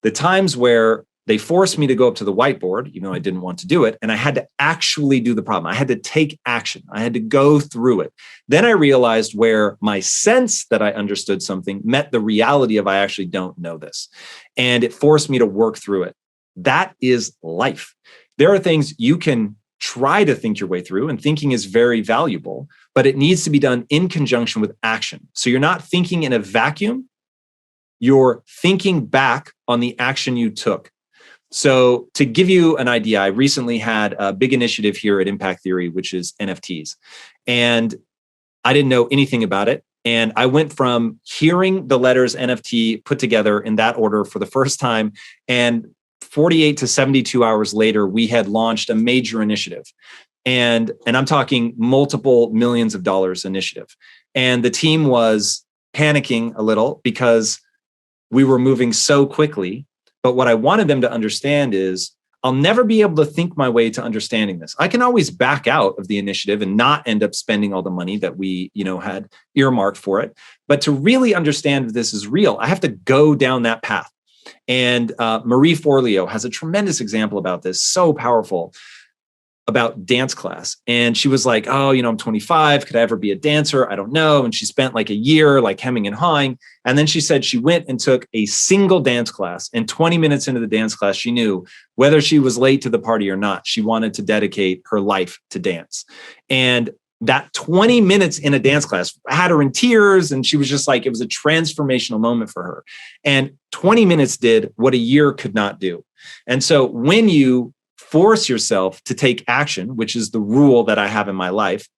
The times where they forced me to go up to the whiteboard, even though I didn't want to do it, and I had to actually do the problem. I had to take action. I had to go through it. Then I realized where my sense that I understood something met the reality of I actually don't know this. And it forced me to work through it. That is life. There are things you can try to think your way through, and thinking is very valuable, but it needs to be done in conjunction with action. So you're not thinking in a vacuum. You're thinking back on the action you took. So to give you an idea, I recently had a big initiative here at Impact Theory, which is NFTs. And I didn't know anything about it. And I went from hearing the letters NFT put together in that order for the first time, and 48 to 72 hours later, we had launched a major initiative. And I'm talking multiple millions of dollars initiative. And the team was panicking a little because we were moving so quickly. But what I wanted them to understand is I'll never be able to think my way to understanding this. I can always back out of the initiative and not end up spending all the money that we, had earmarked for it. But to really understand if this is real, I have to go down that path. And Marie Forleo has a tremendous example about this, so powerful. about dance class. And she was like, oh, I'm 25. Could I ever be a dancer? I don't know. And she spent like a year like hemming and hawing. And then she said she went and took a single dance class. And 20 minutes into the dance class, she knew whether she was late to the party or not, she wanted to dedicate her life to dance. And that 20 minutes in a dance class had her in tears. And she was just like, it was a transformational moment for her. And 20 minutes did what a year could not do. And so when you force yourself to take action, which is the rule that I have in my life,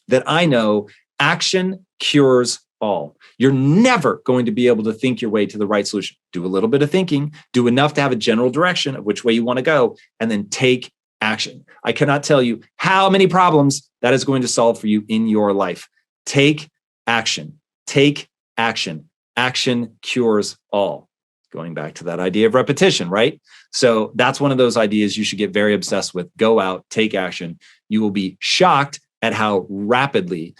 that I know action cures all. You're never going to be able to think your way to the right solution. Do a little bit of thinking, do enough to have a general direction of which way you want to go, and then take action. I cannot tell you how many problems that is going to solve for you in your life. Take action. Take action. Action cures all. Going back to that idea of repetition, right? So that's one of those ideas you should get very obsessed with. Go out, take action. You will be shocked at how rapidly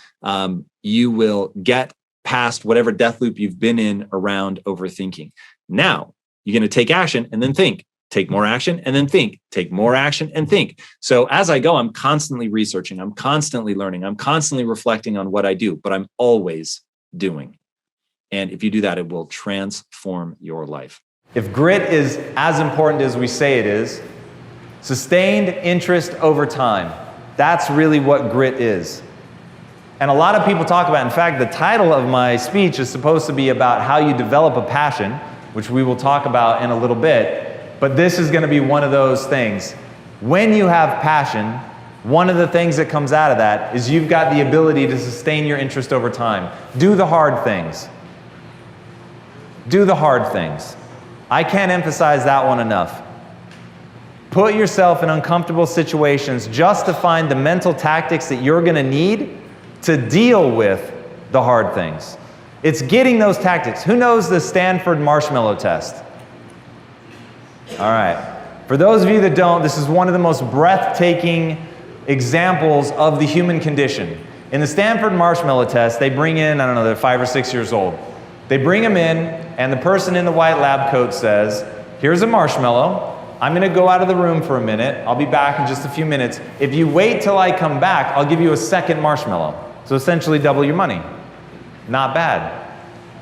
you will get past whatever death loop you've been in around overthinking. Now, you're going to take action and then think. Take more action and then think. Take more action and think. So as I go, I'm constantly researching. I'm constantly learning. I'm constantly reflecting on what I do, but I'm always doing. And if you do that, it will transform your life. If grit is as important as we say it is, sustained interest over time, that's really what grit is. And a lot of people talk about, in fact, the title of my speech is supposed to be about how you develop a passion, which we will talk about in a little bit, but this is going to be one of those things. When you have passion, one of the things that comes out of that is you've got the ability to sustain your interest over time. Do the hard things. Do the hard things. I can't emphasize that one enough. Put yourself in uncomfortable situations just to find the mental tactics that you're going to need to deal with the hard things. It's getting those tactics. Who knows the Stanford marshmallow test? All right. For those of you that don't, this is one of the most breathtaking examples of the human condition. In the Stanford marshmallow test, they bring in, I don't know, they're 5 or 6 years old. They bring them in, and the person in the white lab coat says, here's a marshmallow. I'm going to go out of the room for a minute. I'll be back in just a few minutes. If you wait till I come back, I'll give you a second marshmallow. So essentially double your money. Not bad.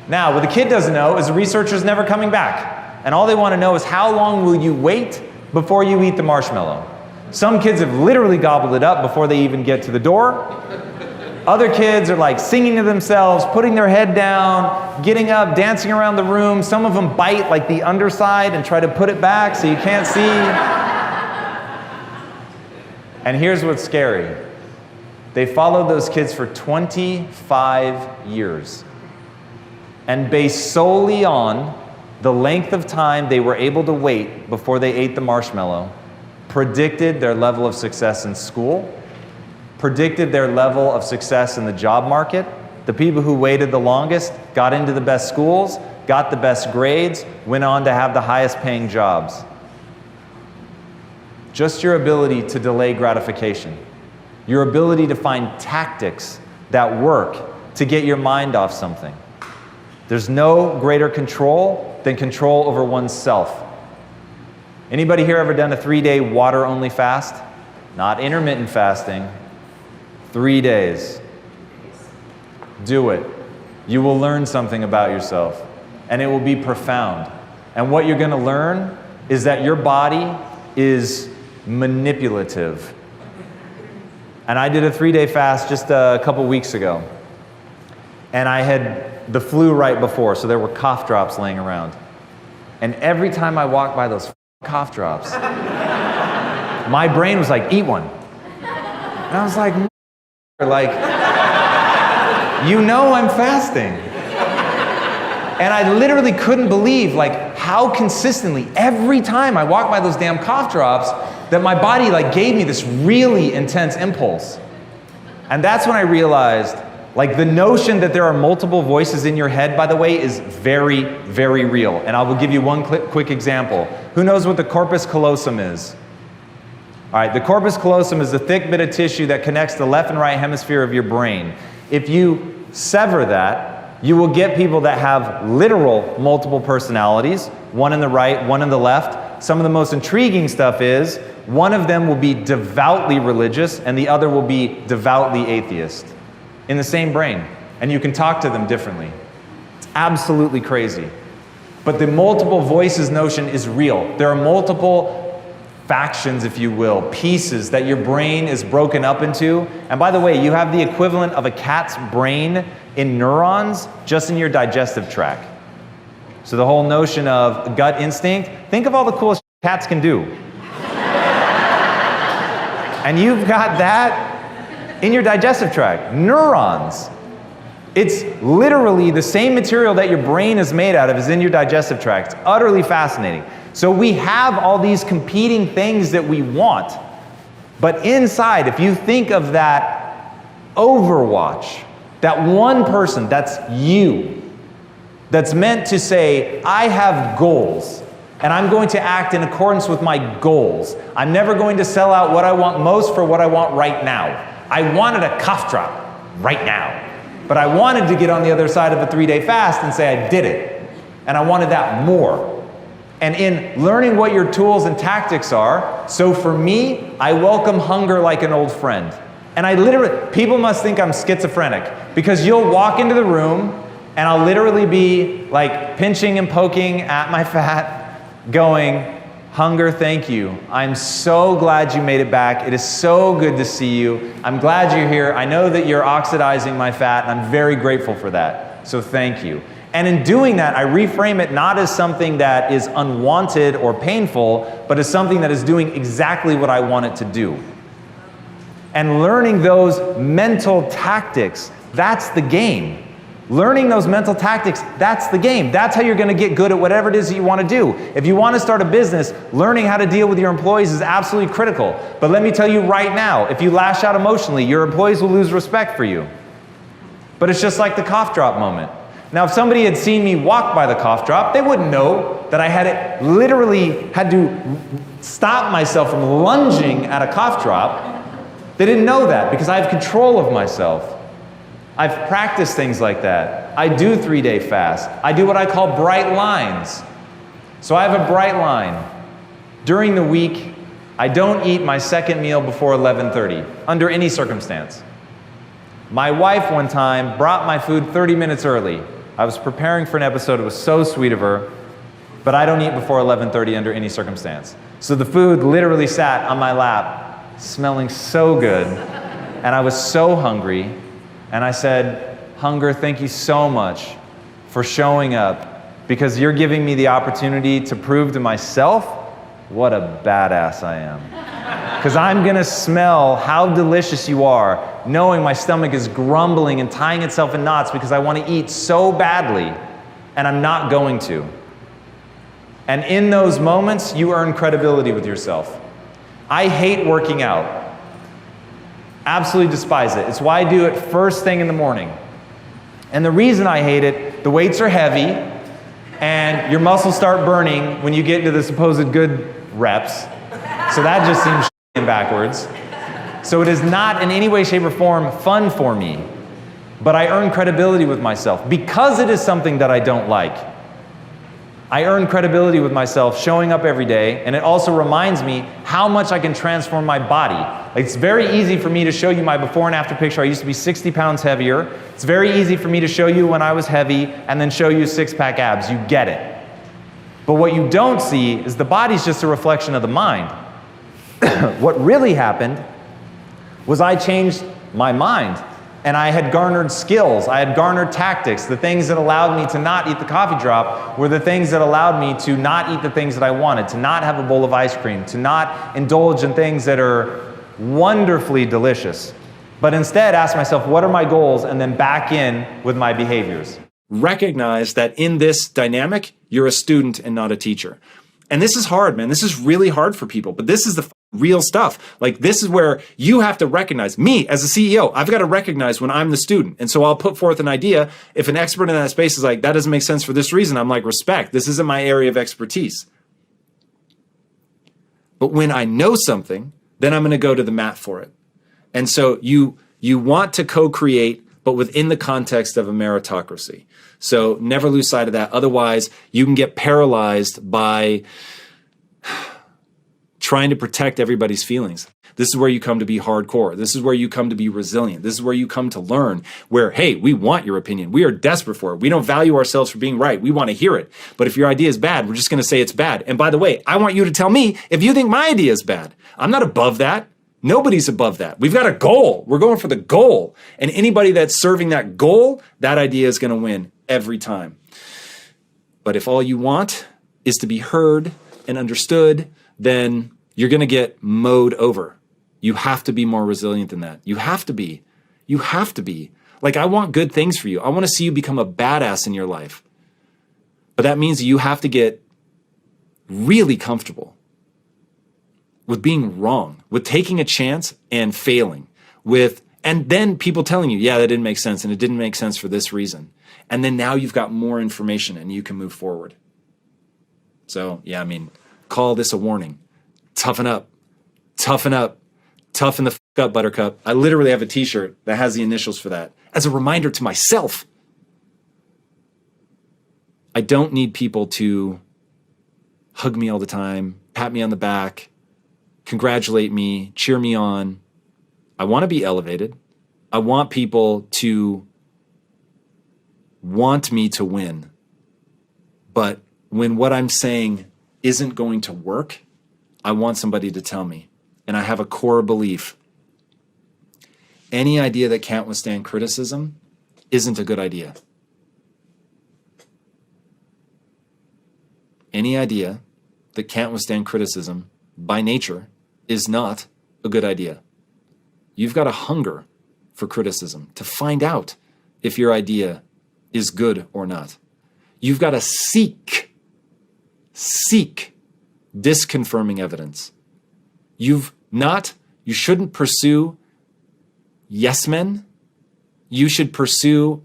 Now, what the kid doesn't know is the researcher's never coming back. And all they want to know is how long will you wait before you eat the marshmallow? Some kids have literally gobbled it up before they even get to the door. Other kids are like singing to themselves, putting their head down, getting up, dancing around the room. Some of them bite like the underside and try to put it back so you can't see. And here's what's scary. They followed those kids for 25 years. And based solely on the length of time they were able to wait before they ate the marshmallow, predicted their level of success in school, predicted their level of success in the job market. The people who waited the longest got into the best schools, got the best grades, went on to have the highest paying jobs. Just your ability to delay gratification, your ability to find tactics that work to get your mind off something. There's no greater control than control over oneself. Anybody here ever done a 3-day water-only fast? Not intermittent fasting. 3 days. Do it. You will learn something about yourself, and it will be profound. And what you're going to learn is that your body is manipulative. And I did a 3-day fast just a couple weeks ago. And I had the flu right before, so there were cough drops laying around. And every time I walked by those cough drops, my brain was like, eat one. And I was like, you know I'm fasting. And I literally couldn't believe how consistently, every time I walked by those damn cough drops, that my body gave me this really intense impulse. And that's when I realized, the notion that there are multiple voices in your head, by the way, is very, very real. And I will give you one quick example. Who knows what the corpus callosum is? All right, the corpus callosum is a thick bit of tissue that connects the left and right hemisphere of your brain. If you sever that, you will get people that have literal multiple personalities, one in the right, one in the left. some of the most intriguing stuff is one of them will be devoutly religious and the other will be devoutly atheist in the same brain. And you can talk to them differently. It's absolutely crazy. But the multiple voices notion is real. There are multiple factions, if you will, pieces that your brain is broken up into. And by the way, you have the equivalent of a cat's brain in neurons just in your digestive tract. So the whole notion of gut instinct, think of all the cool shit cats can do. And you've got that in your digestive tract, neurons. It's literally the same material that your brain is made out of is in your digestive tract. It's utterly fascinating. So we have all these competing things that we want. But inside, if you think of that overwatch, that one person, that's you, that's meant to say, I have goals, and I'm going to act in accordance with my goals. I'm never going to sell out what I want most for what I want right now. I wanted a cough drop right now. But I wanted to get on the other side of a 3-day fast and say I did it. And I wanted that more. And in learning what your tools and tactics are, so for me, I welcome hunger like an old friend. And I literally, people must think I'm schizophrenic because you'll walk into the room and I'll literally be like pinching and poking at my fat, going, hunger, thank you. I'm so glad you made it back. It is so good to see you. I'm glad you're here. I know that you're oxidizing my fat, and I'm very grateful for that. So thank you. And in doing that, I reframe it not as something that is unwanted or painful, but as something that is doing exactly what I want it to do. And learning those mental tactics, that's the game. Learning those mental tactics, that's the game. That's how you're going to get good at whatever it is that you want to do. If you want to start a business, learning how to deal with your employees is absolutely critical. But let me tell you right now, if you lash out emotionally, your employees will lose respect for you. But it's just like the cough drop moment. Now, if somebody had seen me walk by the cough drop, they wouldn't know that I literally had to stop myself from lunging at a cough drop. They didn't know that because I have control of myself. I've practiced things like that. I do 3-day fast. I do what I call bright lines. So I have a bright line. During the week, I don't eat my second meal before 11:30, under any circumstance. My wife one time brought my food 30 minutes early. I was preparing for an episode. It was so sweet of her. But I don't eat before 11:30 under any circumstance. So the food literally sat on my lap, smelling so good. And I was so hungry. And I said, hunger, thank you so much for showing up because you're giving me the opportunity to prove to myself what a badass I am. Because I'm going to smell how delicious you are, knowing my stomach is grumbling and tying itself in knots because I want to eat so badly, and I'm not going to. And in those moments, you earn credibility with yourself. I hate working out. Absolutely despise it. It's why I do it first thing in the morning. And the reason I hate it, the weights are heavy, and your muscles start burning when you get into the supposed good reps. So that just seems backwards. So it is not in any way, shape, or form fun for me. But I earn credibility with myself because it is something that I don't like. I earn credibility with myself showing up every day, and it also reminds me how much I can transform my body. Like, it's very easy for me to show you my before and after picture. I used to be 60 pounds heavier. It's very easy for me to show you when I was heavy and then show you six-pack abs. You get it. But what you don't see is the body's just a reflection of the mind. What really happened was I changed my mind. And I had garnered skills, I had garnered tactics. The things that allowed me to not eat the coffee drop were the things that allowed me to not eat the things that I wanted, to not have a bowl of ice cream, to not indulge in things that are wonderfully delicious. But instead ask myself, what are my goals? And then back in with my behaviors. Recognize that in this dynamic, you're a student and not a teacher. And this is hard, man. This is really hard for people, but this is the real stuff. Like, this is where you have to recognize, me as a CEO, I've got to recognize when I'm the student. And so I'll put forth an idea. If an expert in that space is like, that doesn't make sense for this reason, I'm like, respect, this isn't my area of expertise. But when I know something, then I'm going to go to the mat for it. And so you want to co-create, but within the context of a meritocracy. So never lose sight of that. Otherwise, you can get paralyzed by trying to protect everybody's feelings. This is where you come to be hardcore. This is where you come to be resilient. This is where you come to learn where, hey, we want your opinion. We are desperate for it. We don't value ourselves for being right. We want to hear it. But if your idea is bad, we're just going to say it's bad. And by the way, I want you to tell me if you think my idea is bad. I'm not above that. Nobody's above that. We've got a goal. We're going for the goal. And anybody that's serving that goal, that idea is going to win every time. But if all you want is to be heard and understood, then you're going to get mowed over. You have to be more resilient than that. You have to be. You have to be. Like, I want good things for you. I want to see you become a badass in your life. But that means you have to get really comfortable with being wrong, with taking a chance and failing, and then people telling you, yeah, that didn't make sense, and it didn't make sense for this reason. And then now you've got more information and you can move forward. So, yeah, I mean, call this a warning. Toughen up. Toughen up. Toughen the f*** up, Buttercup. I literally have a t-shirt that has the initials for that as a reminder to myself. I don't need people to hug me all the time, pat me on the back, congratulate me, cheer me on. I want to be elevated. I want people to want me to win. But when what I'm saying isn't going to work, I want somebody to tell me. And I have a core belief. Any idea that can't withstand criticism isn't a good idea. Any idea that can't withstand criticism by nature is not a good idea. You've got a hunger for criticism to find out if your idea is good or not. You've got to seek disconfirming evidence. You shouldn't pursue yes men. You should pursue,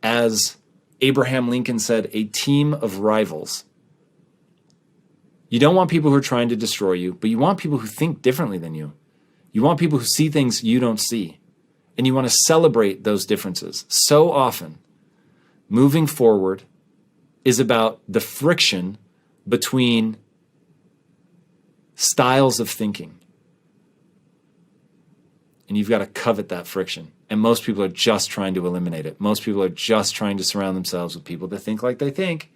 as Abraham Lincoln said, a team of rivals. You don't want people who are trying to destroy you, but you want people who think differently than you. You want people who see things you don't see. And you want to celebrate those differences. So often, moving forward is about the friction between styles of thinking. And you've got to covet that friction. And most people are just trying to eliminate it. Most people are just trying to surround themselves with people that think like they think.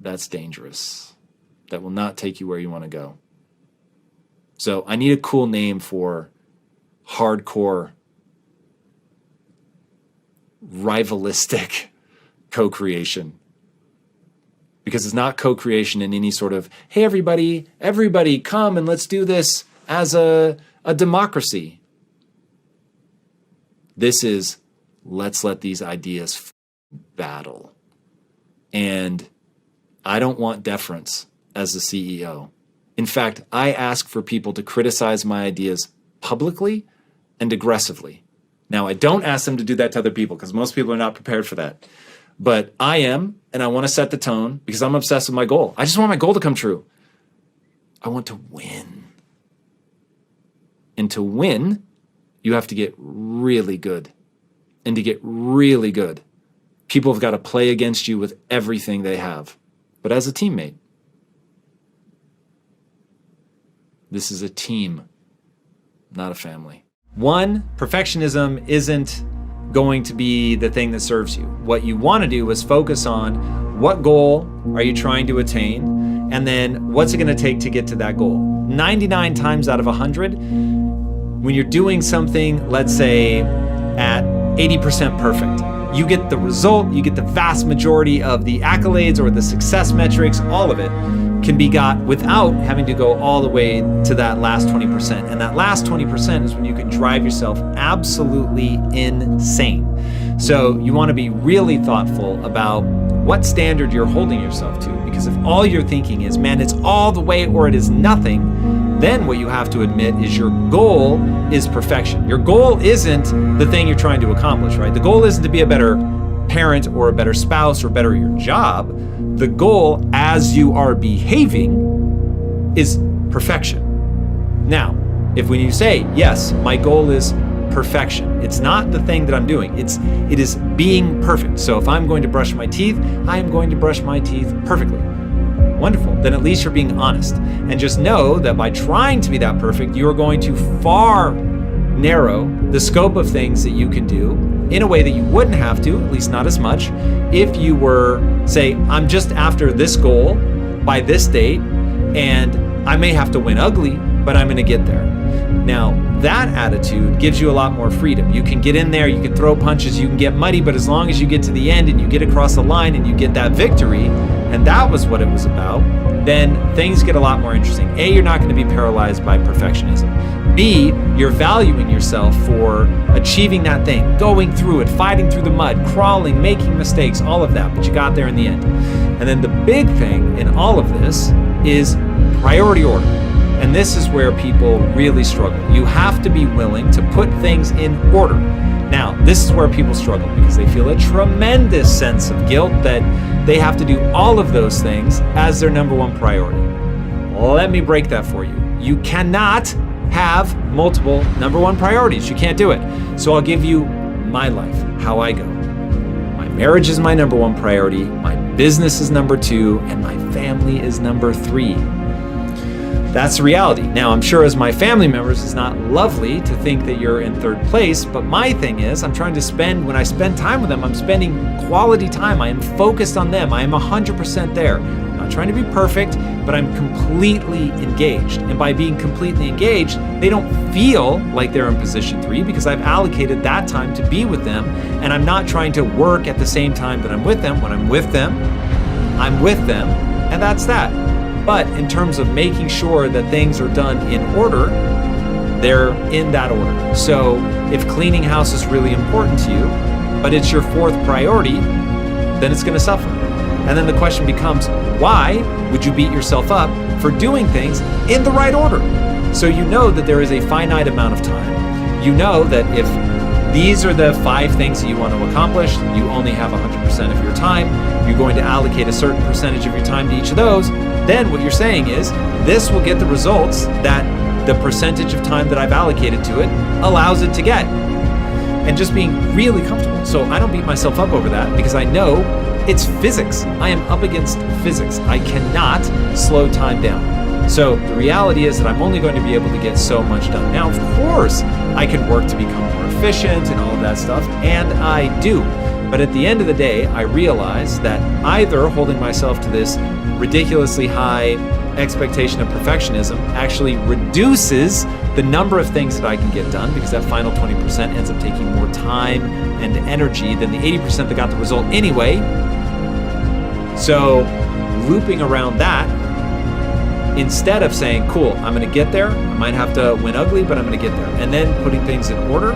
That's dangerous. That will not take you where you want to go. So I need a cool name for hardcore, rivalistic co-creation. Because it's not co-creation in any sort of, hey, everybody come and let's do this as a democracy. This is, let's let these ideas battle. And I don't want deference as the CEO. In fact, I ask for people to criticize my ideas publicly and aggressively. Now, I don't ask them to do that to other people because most people are not prepared for that. But I am, and I want to set the tone because I'm obsessed with my goal. I just want my goal to come true. I want to win. And to win, you have to get really good. And to get really good, people have got to play against you with everything they have. But as a teammate, this is a team, not a family. One, perfectionism isn't going to be the thing that serves you. What you want to do is focus on what goal are you trying to attain, and then what's it going to take to get to that goal. 99 times out of 100, when you're doing something, let's say at 80% perfect, you get the result, you get the vast majority of the accolades or the success metrics, all of it can be got without having to go all the way to that last 20%. And that last 20% is when you can drive yourself absolutely insane. So you want to be really thoughtful about what standard you're holding yourself to, because if all you're thinking is, man, it's all the way or it is nothing, then what you have to admit is your goal is perfection. Your goal isn't the thing you're trying to accomplish, right? The goal isn't to be a better parent or a better spouse or better your job. The goal as you are behaving is perfection. Now, if when you say, yes, my goal is perfection, it's not the thing that I'm doing, it is being perfect. So if I'm going to brush my teeth, I am going to brush my teeth perfectly. Wonderful. Then at least you're being honest. And just know that by trying to be that perfect, you are going to far narrow the scope of things that you can do in a way that you wouldn't have to, at least not as much, if you were, say, I'm just after this goal by this date, and I may have to win ugly, but I'm gonna get there. Now, that attitude gives you a lot more freedom. You can get in there, you can throw punches, you can get muddy, but as long as you get to the end and you get across the line and you get that victory, and that was what it was about, then things get a lot more interesting. A, you're not gonna be paralyzed by perfectionism. B, you're valuing yourself for achieving that thing, going through it, fighting through the mud, crawling, making mistakes, all of that, but you got there in the end. And then the big thing in all of this is priority order. And this is where people really struggle. You have to be willing to put things in order. Now, this is where people struggle because they feel a tremendous sense of guilt that they have to do all of those things as their number one priority. Let me break that for you. You cannot have multiple number one priorities. You can't do it. So I'll give you my life, how I go. My marriage is my number one priority, my business is number 2, and my family is number 3. That's the reality. Now, I'm sure as my family members, it's not lovely to think that you're in third place, but my thing is, I'm trying to spend, when I spend time with them, I'm spending quality time. I am focused on them. I am 100% there. I'm not trying to be perfect, but I'm completely engaged. And by being completely engaged, they don't feel like they're in position 3 because I've allocated that time to be with them, and I'm not trying to work at the same time that I'm with them. When I'm with them, and that's that. But in terms of making sure that things are done in order, they're in that order. So if cleaning house is really important to you, but it's your 4th priority, then it's gonna suffer. And then the question becomes, why would you beat yourself up for doing things in the right order? So you know that there is a finite amount of time. You know that if these are the 5 things that you want to accomplish, you only have 100% of your time, you're going to allocate a certain percentage of your time to each of those, then what you're saying is, this will get the results that the percentage of time that I've allocated to it allows it to get. And just being really comfortable. So I don't beat myself up over that because I know it's physics. I am up against physics. I cannot slow time down. So the reality is that I'm only going to be able to get so much done. Now, of course, I can work to become more efficient and all of that stuff, and I do. But at the end of the day, I realize that either holding myself to this ridiculously high expectation of perfectionism actually reduces the number of things that I can get done because that final 20% ends up taking more time and energy than the 80% that got the result anyway. So looping around that, instead of saying, cool, I'm gonna get there, I might have to win ugly, but I'm gonna get there. And then putting things in order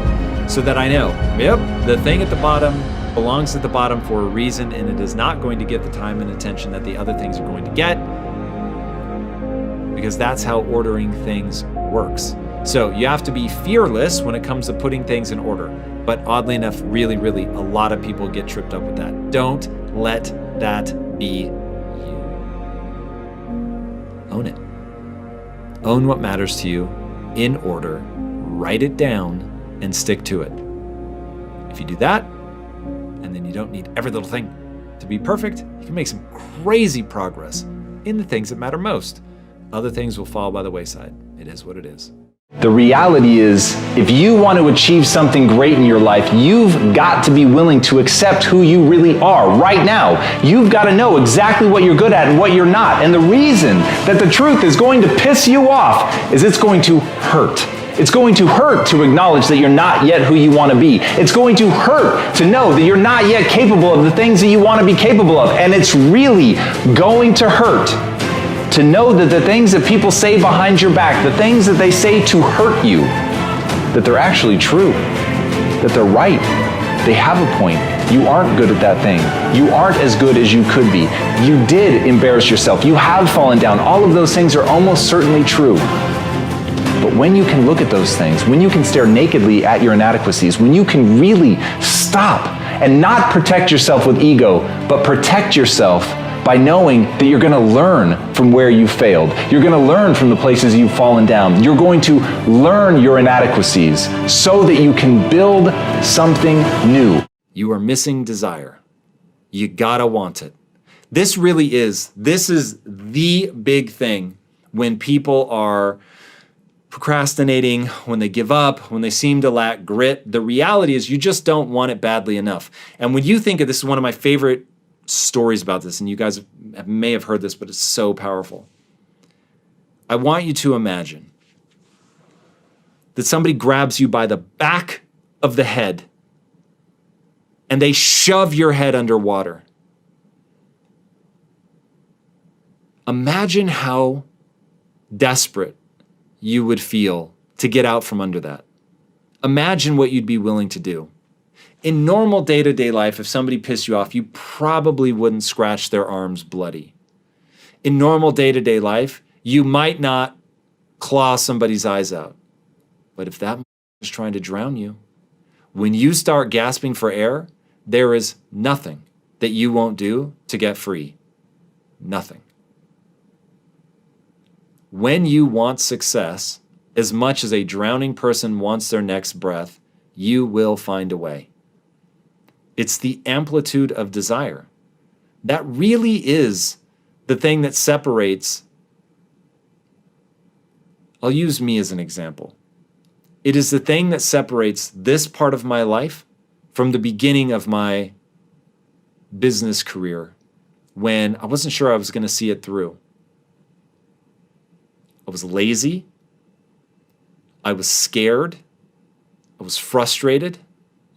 so that I know, yep, the thing at the bottom belongs at the bottom for a reason, and it is not going to get the time and attention that the other things are going to get, because that's how ordering things works. So you have to be fearless when it comes to putting things in order. But oddly enough, really, really, a lot of people get tripped up with that. Don't let that be you. Own it. Own what matters to you in order, write it down, and stick to it. If you do that, and then you don't need every little thing to be perfect, you can make some crazy progress in the things that matter most. Other things will fall by the wayside. It is what it is. The reality is, if you want to achieve something great in your life, you've got to be willing to accept who you really are right now. You've got to know exactly what you're good at and what you're not. And the reason that the truth is going to piss you off is it's going to hurt. It's going to hurt to acknowledge that you're not yet who you want to be. It's going to hurt to know that you're not yet capable of the things that you want to be capable of. And it's really going to hurt to know that the things that people say behind your back, the things that they say to hurt you, that they're actually true, that they're right. They have a point. You aren't good at that thing. You aren't as good as you could be. You did embarrass yourself. You have fallen down. All of those things are almost certainly true. But when you can look at those things, when you can stare nakedly at your inadequacies, when you can really stop and not protect yourself with ego, but protect yourself by knowing that you're going to learn from where you failed. You're going to learn from the places you've fallen down. You're going to learn your inadequacies so that you can build something new. You are missing desire. You gotta want it. This is the big thing when people are procrastinating, when they give up, when they seem to lack grit. The reality is you just don't want it badly enough. And when you think of this, is one of my favorite stories about this, and you guys may have heard this, but it's so powerful. I want you to imagine that somebody grabs you by the back of the head and they shove your head underwater. Imagine how desperate you would feel to get out from under that. Imagine what you'd be willing to do. In normal day-to-day life, if somebody pissed you off, you probably wouldn't scratch their arms bloody. In normal day-to-day life, you might not claw somebody's eyes out. But if that is trying to drown you, when you start gasping for air, there is nothing that you won't do to get free. Nothing. When you want success, as much as a drowning person wants their next breath, you will find a way. It's the amplitude of desire. That really is the thing that separates. I'll use me as an example. It is the thing that separates this part of my life from the beginning of my business career, when I wasn't sure I was going to see it through. I was lazy. I was scared. I was frustrated.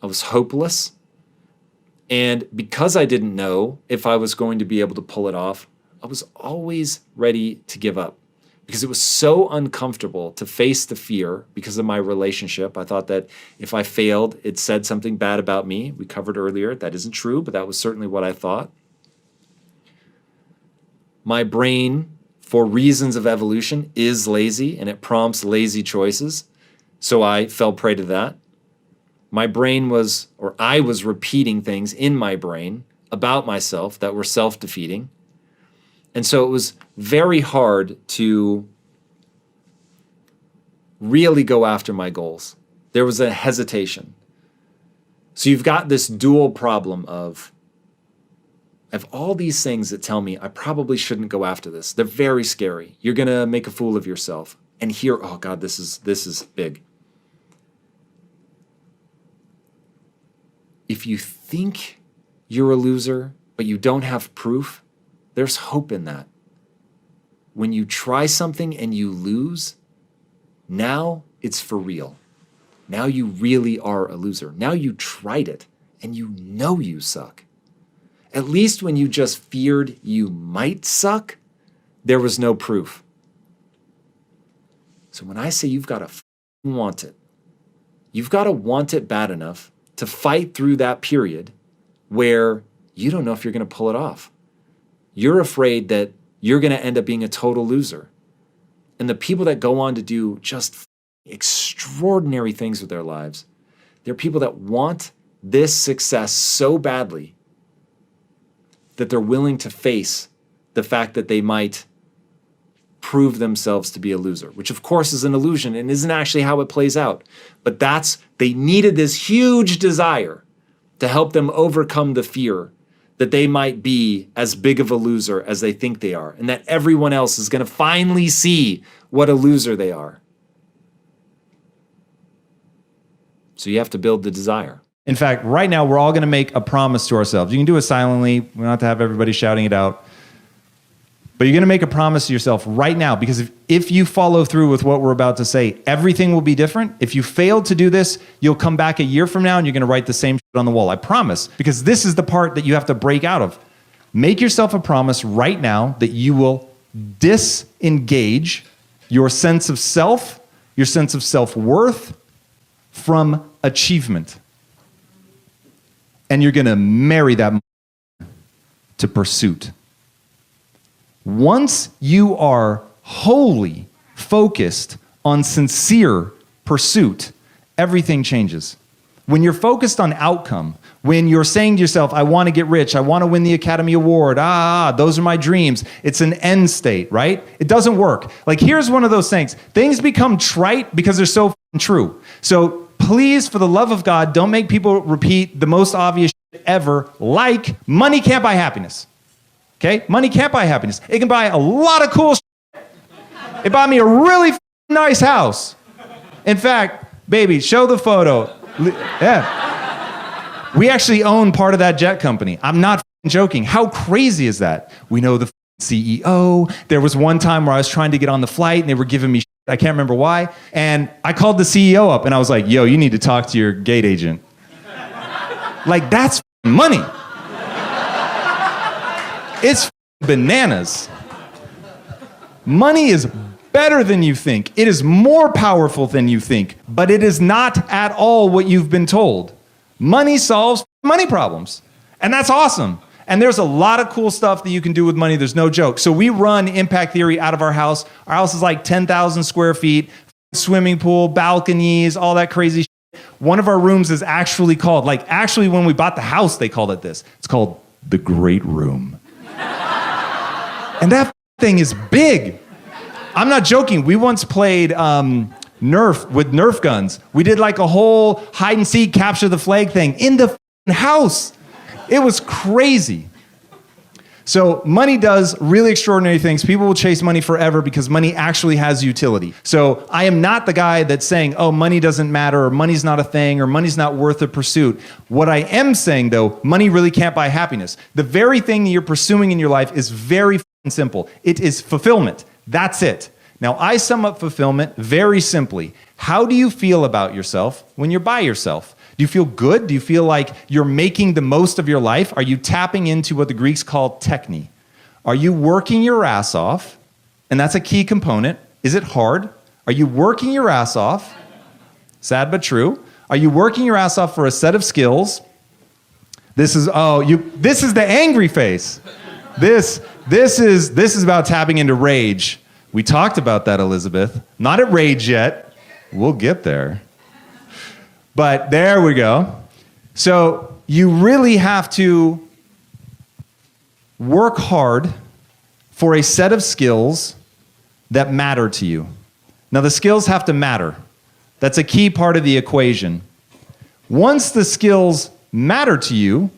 I was hopeless. And because I didn't know if I was going to be able to pull it off, I was always ready to give up because it was so uncomfortable to face the fear because of my relationship. I thought that if I failed, it said something bad about me. We covered earlier. That isn't true, but that was certainly what I thought. My brain, for reasons of evolution, is lazy and it prompts lazy choices. So I fell prey to that. My brain was, or I was repeating things in my brain about myself that were self-defeating. And so it was very hard to really go after my goals. There was a hesitation. So you've got this dual problem of, I have all these things that tell me I probably shouldn't go after this. They're very scary. You're going to make a fool of yourself. And here, oh God, this is big. If you think you're a loser, but you don't have proof, there's hope in that. When you try something and you lose, now it's for real. Now you really are a loser. Now you tried it and you know you suck. At least when you just feared you might suck, there was no proof. So when I say you've got to want it, you've got to want it bad enough to fight through that period where you don't know if you're going to pull it off. You're afraid that you're going to end up being a total loser. And the people that go on to do just extraordinary things with their lives, they're people that want this success so badly that they're willing to face the fact that they might prove themselves to be a loser, which of course is an illusion and isn't actually how it plays out. But they needed this huge desire to help them overcome the fear that they might be as big of a loser as they think they are, and that everyone else is going to finally see what a loser they are. So you have to build the desire. In fact, right now, we're all going to make a promise to ourselves. You can do it silently. We don't have to have everybody shouting it out. But you're going to make a promise to yourself right now, because if you follow through with what we're about to say, everything will be different. If you failed to do this, you'll come back a year from now and you're going to write the same shit on the wall. I promise, because this is the part that you have to break out of. Make yourself a promise right now that you will disengage your sense of self, your sense of self-worth from achievement. And you're going to marry that to pursuit. Once you are wholly focused on sincere pursuit, everything changes. When you're focused on outcome, when you're saying to yourself, I want to get rich, I want to win the Academy Award, those are my dreams. It's an end state, right? It doesn't work. Like, here's one of those things. Things become trite because they're so true. So please, for the love of God, don't make people repeat the most obvious shit ever, like money can't buy happiness. Okay? Money can't buy happiness. It can buy a lot of cool shit. It bought me a really nice house. In fact, baby, show the photo. Yeah. We actually own part of that jet company. I'm not joking. How crazy is that? We know the CEO. There was one time where I was trying to get on the flight and they were giving me shit. I can't remember why. And I called the CEO up and I was like, yo, you need to talk to your gate agent. Like, that's money. It's bananas. Money is better than you think. It is more powerful than you think, but it is not at all what you've been told. Money solves money problems, and that's awesome. And there's a lot of cool stuff that you can do with money. There's no joke. So we run Impact Theory out of our house. Our house is like 10,000 square feet, swimming pool, balconies, all that crazy shit. One of our rooms is actually called, actually when we bought the house, they called it this. It's called the Great Room. And that thing is big. I'm not joking. We once played Nerf with Nerf guns. We did like a whole hide and seek, capture the flag thing in the house. It was crazy. So money does really extraordinary things. People will chase money forever because money actually has utility. So I am not the guy that's saying, oh, money doesn't matter, or money's not a thing, or money's not worth the pursuit. What I am saying, though, money really can't buy happiness. The very thing that you're pursuing in your life is very simple. It is fulfillment. That's it. Now, I sum up fulfillment very simply. How do you feel about yourself when you're by yourself? Do you feel good? Do you feel like you're making the most of your life? Are you tapping into what the Greeks call techne? Are you working your ass off? And that's a key component. Is it hard? Are you working your ass off? Sad but true. Are you working your ass off for a set of skills? This is the angry face. This is about tapping into rage. We talked about that, Elizabeth. Not at rage yet. We'll get there. But there we go. So you really have to work hard for a set of skills that matter to you. Now, the skills have to matter. That's a key part of the equation. Once the skills matter to you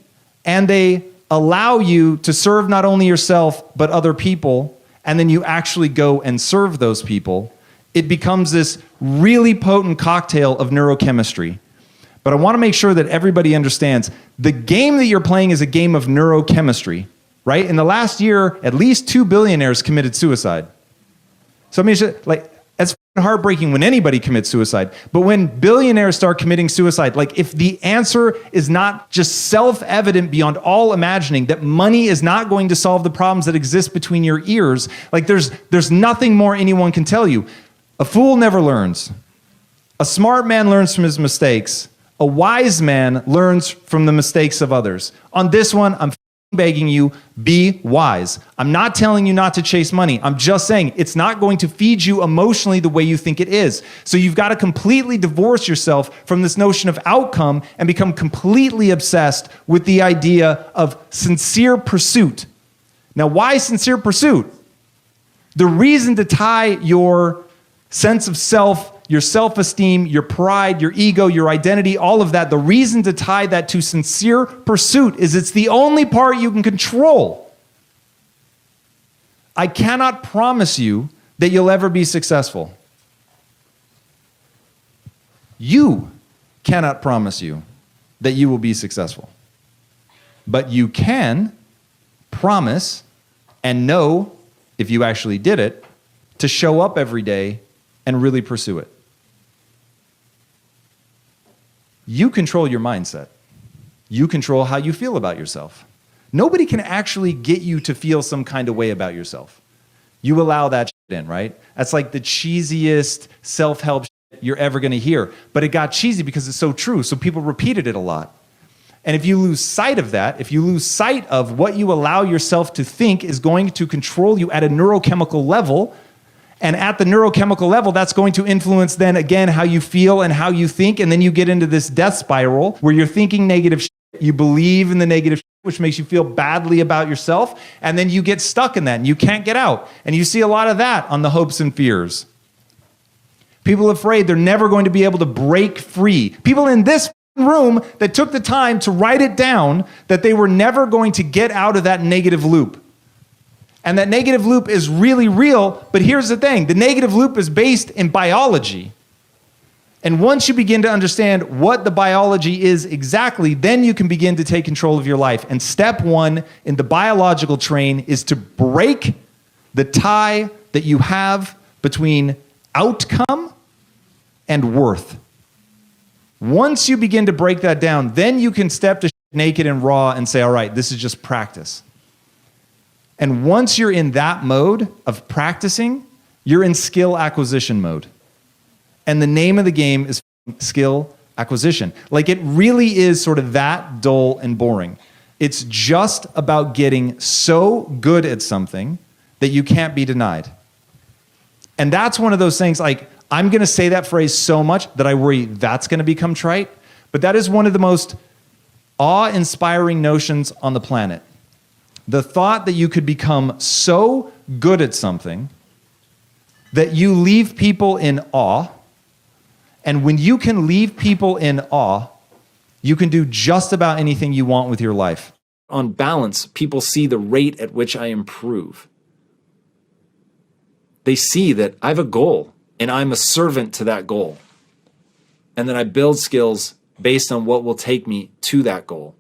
and they allow you to serve not only yourself but other people, and then you actually go and serve those people, it becomes this really potent cocktail of neurochemistry. But I want to make sure that everybody understands the game that you're playing is a game of neurochemistry, right? In the last year, at least 2 billionaires committed suicide. So I mean, it's heartbreaking when anybody commits suicide. But when billionaires start committing suicide, if the answer is not just self-evident beyond all imagining that money is not going to solve the problems that exist between your ears, there's nothing more anyone can tell you. A fool never learns. A smart man learns from his mistakes. A wise man learns from the mistakes of others. On this one, I'm begging you, be wise. I'm not telling you not to chase money. I'm just saying it's not going to feed you emotionally the way you think it is. So you've got to completely divorce yourself from this notion of outcome and become completely obsessed with the idea of sincere pursuit. Now, why sincere pursuit? The reason to tie your sense of self, your self-esteem, your pride, your ego, your identity, all of that, the reason to tie that to sincere pursuit is it's the only part you can control. I cannot promise you that you'll ever be successful. You cannot promise you that you will be successful. But you can promise and know, if you actually did it, to show up every day and really pursue it. You control your mindset. You control how you feel about yourself. Nobody can actually get you to feel some kind of way about yourself. You allow that shit in, right? That's like the cheesiest self-help shit you're ever going to hear. But it got cheesy because it's so true, so people repeated it a lot. And if you lose sight of that, if you lose sight of what you allow yourself to think is going to control you at a neurochemical level, and at the neurochemical level, that's going to influence then again how you feel and how you think, and then you get into this death spiral where you're thinking negative shit, you believe in the negative shit, which makes you feel badly about yourself, and then you get stuck in that and you can't get out. And you see a lot of that on the hopes and fears. People afraid they're never going to be able to break free. People in this room that took the time to write it down that they were never going to get out of that negative loop. And that negative loop is really real, but here's the thing. The negative loop is based in biology. And once you begin to understand what the biology is exactly, then you can begin to take control of your life. And step one in the biological train is to break the tie that you have between outcome and worth. Once you begin to break that down, then you can step to naked and raw and say, all right, this is just practice. And once you're in that mode of practicing, you're in skill acquisition mode. And the name of the game is skill acquisition. Like, it really is sort of that dull and boring. It's just about getting so good at something that you can't be denied. And that's one of those things, like, I'm going to say that phrase so much that I worry that's going to become trite. But that is one of the most awe-inspiring notions on the planet. The thought that you could become so good at something that you leave people in awe. And when you can leave people in awe, you can do just about anything you want with your life. On balance, people see the rate at which I improve. They see that I have a goal and I'm a servant to that goal. And then I build skills based on what will take me to that goal.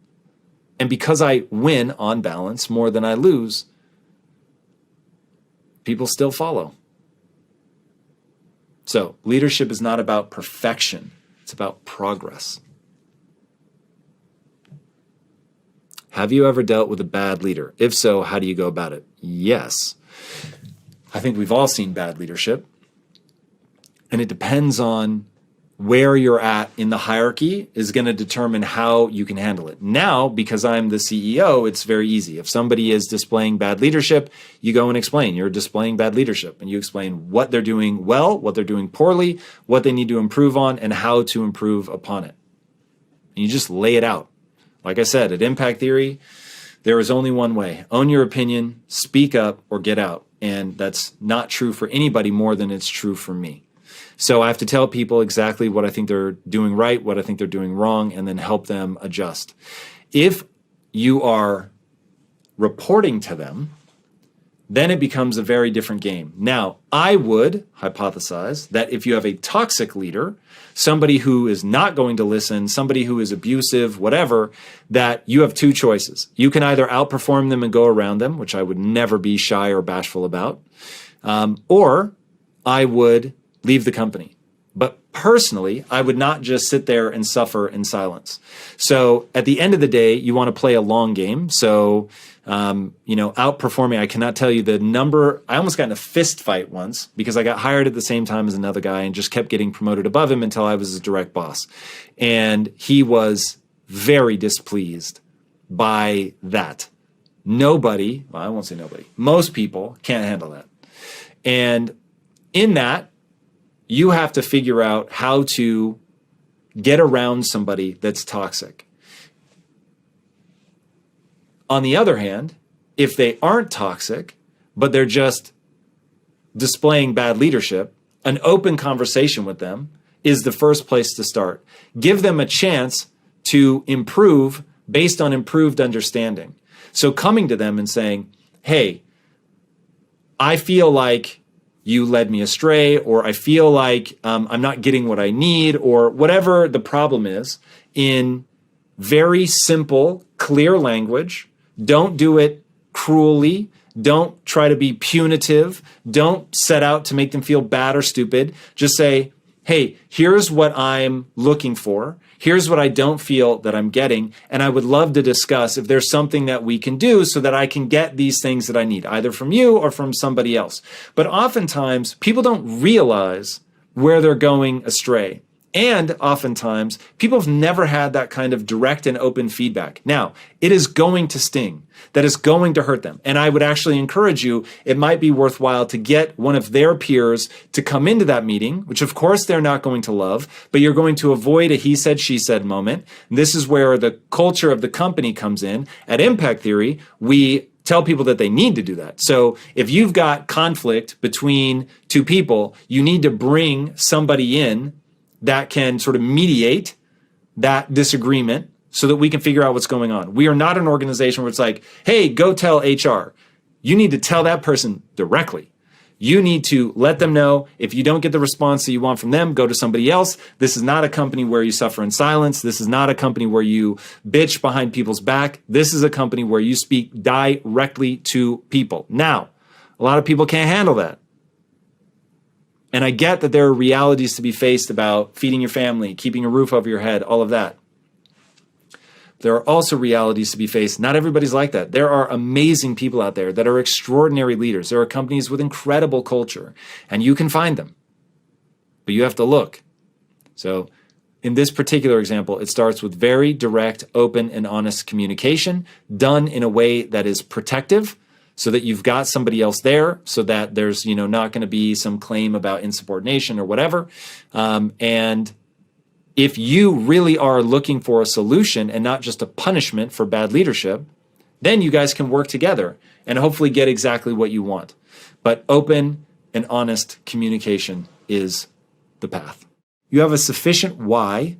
And because I win on balance more than I lose, people still follow. So leadership is not about perfection. It's about progress. Have you ever dealt with a bad leader? If so, how do you go about it? Yes. I think we've all seen bad leadership. And it depends on where you're at in the hierarchy is going to determine how you can handle it. Now, because I'm the CEO, it's very easy. If somebody is displaying bad leadership, you go and explain you're displaying bad leadership, and you explain what they're doing well, what they're doing poorly, what they need to improve on, and how to improve upon it. And you just lay it out. Like I said, at Impact Theory, there is only one way. Own your opinion, speak up, or get out. And that's not true for anybody more than it's true for me. So I have to tell people exactly what I think they're doing right, what I think they're doing wrong, and then help them adjust. If you are reporting to them, then it becomes a very different game. Now, I would hypothesize that if you have a toxic leader, somebody who is not going to listen, somebody who is abusive, whatever, that you have two choices. You can either outperform them and go around them, which I would never be shy or bashful about, or I would leave the company. But personally, I would not just sit there and suffer in silence. So at the end of the day, you want to play a long game. So, outperforming, I cannot tell you the number. I almost got in a fist fight once because I got hired at the same time as another guy and just kept getting promoted above him until I was his direct boss. And he was very displeased by that. Nobody, well, I won't say nobody, most people can't handle that. And in that, you have to figure out how to get around somebody that's toxic. On the other hand, if they aren't toxic, but they're just displaying bad leadership, an open conversation with them is the first place to start. Give them a chance to improve based on improved understanding. So coming to them and saying, hey, I feel like you led me astray, or I feel like I'm not getting what I need, or whatever the problem is, in very simple, clear language. Don't do it cruelly. Don't try to be punitive. Don't set out to make them feel bad or stupid. Just say, hey, here's what I'm looking for. Here's what I don't feel that I'm getting. And I would love to discuss if there's something that we can do so that I can get these things that I need, either from you or from somebody else. But oftentimes, people don't realize where they're going astray. And oftentimes, people have never had that kind of direct and open feedback. Now, it is going to sting. That is going to hurt them. And I would actually encourage you, it might be worthwhile to get one of their peers to come into that meeting, which of course they're not going to love, but you're going to avoid a he said, she said moment. And this is where the culture of the company comes in. At Impact Theory, we tell people that they need to do that. So if you've got conflict between two people, you need to bring somebody in that can sort of mediate that disagreement so that we can figure out what's going on. We are not an organization where it's like, hey, go tell HR. You need to tell that person directly. You need to let them know if you don't get the response that you want from them, go to somebody else. This is not a company where you suffer in silence. This is not a company where you bitch behind people's back. This is a company where you speak directly to people. Now, a lot of people can't handle that. And I get that there are realities to be faced about feeding your family, keeping a roof over your head, all of that. There are also realities to be faced. Not everybody's like that. There are amazing people out there that are extraordinary leaders. There are companies with incredible culture, and you can find them, but you have to look. So in this particular example, it starts with very direct, open, and honest communication done in a way that is protective so that you've got somebody else there so that there's, not going to be some claim about insubordination or whatever. And if you really are looking for a solution and not just a punishment for bad leadership, then you guys can work together and hopefully get exactly what you want. But open and honest communication is the path. You have a sufficient why,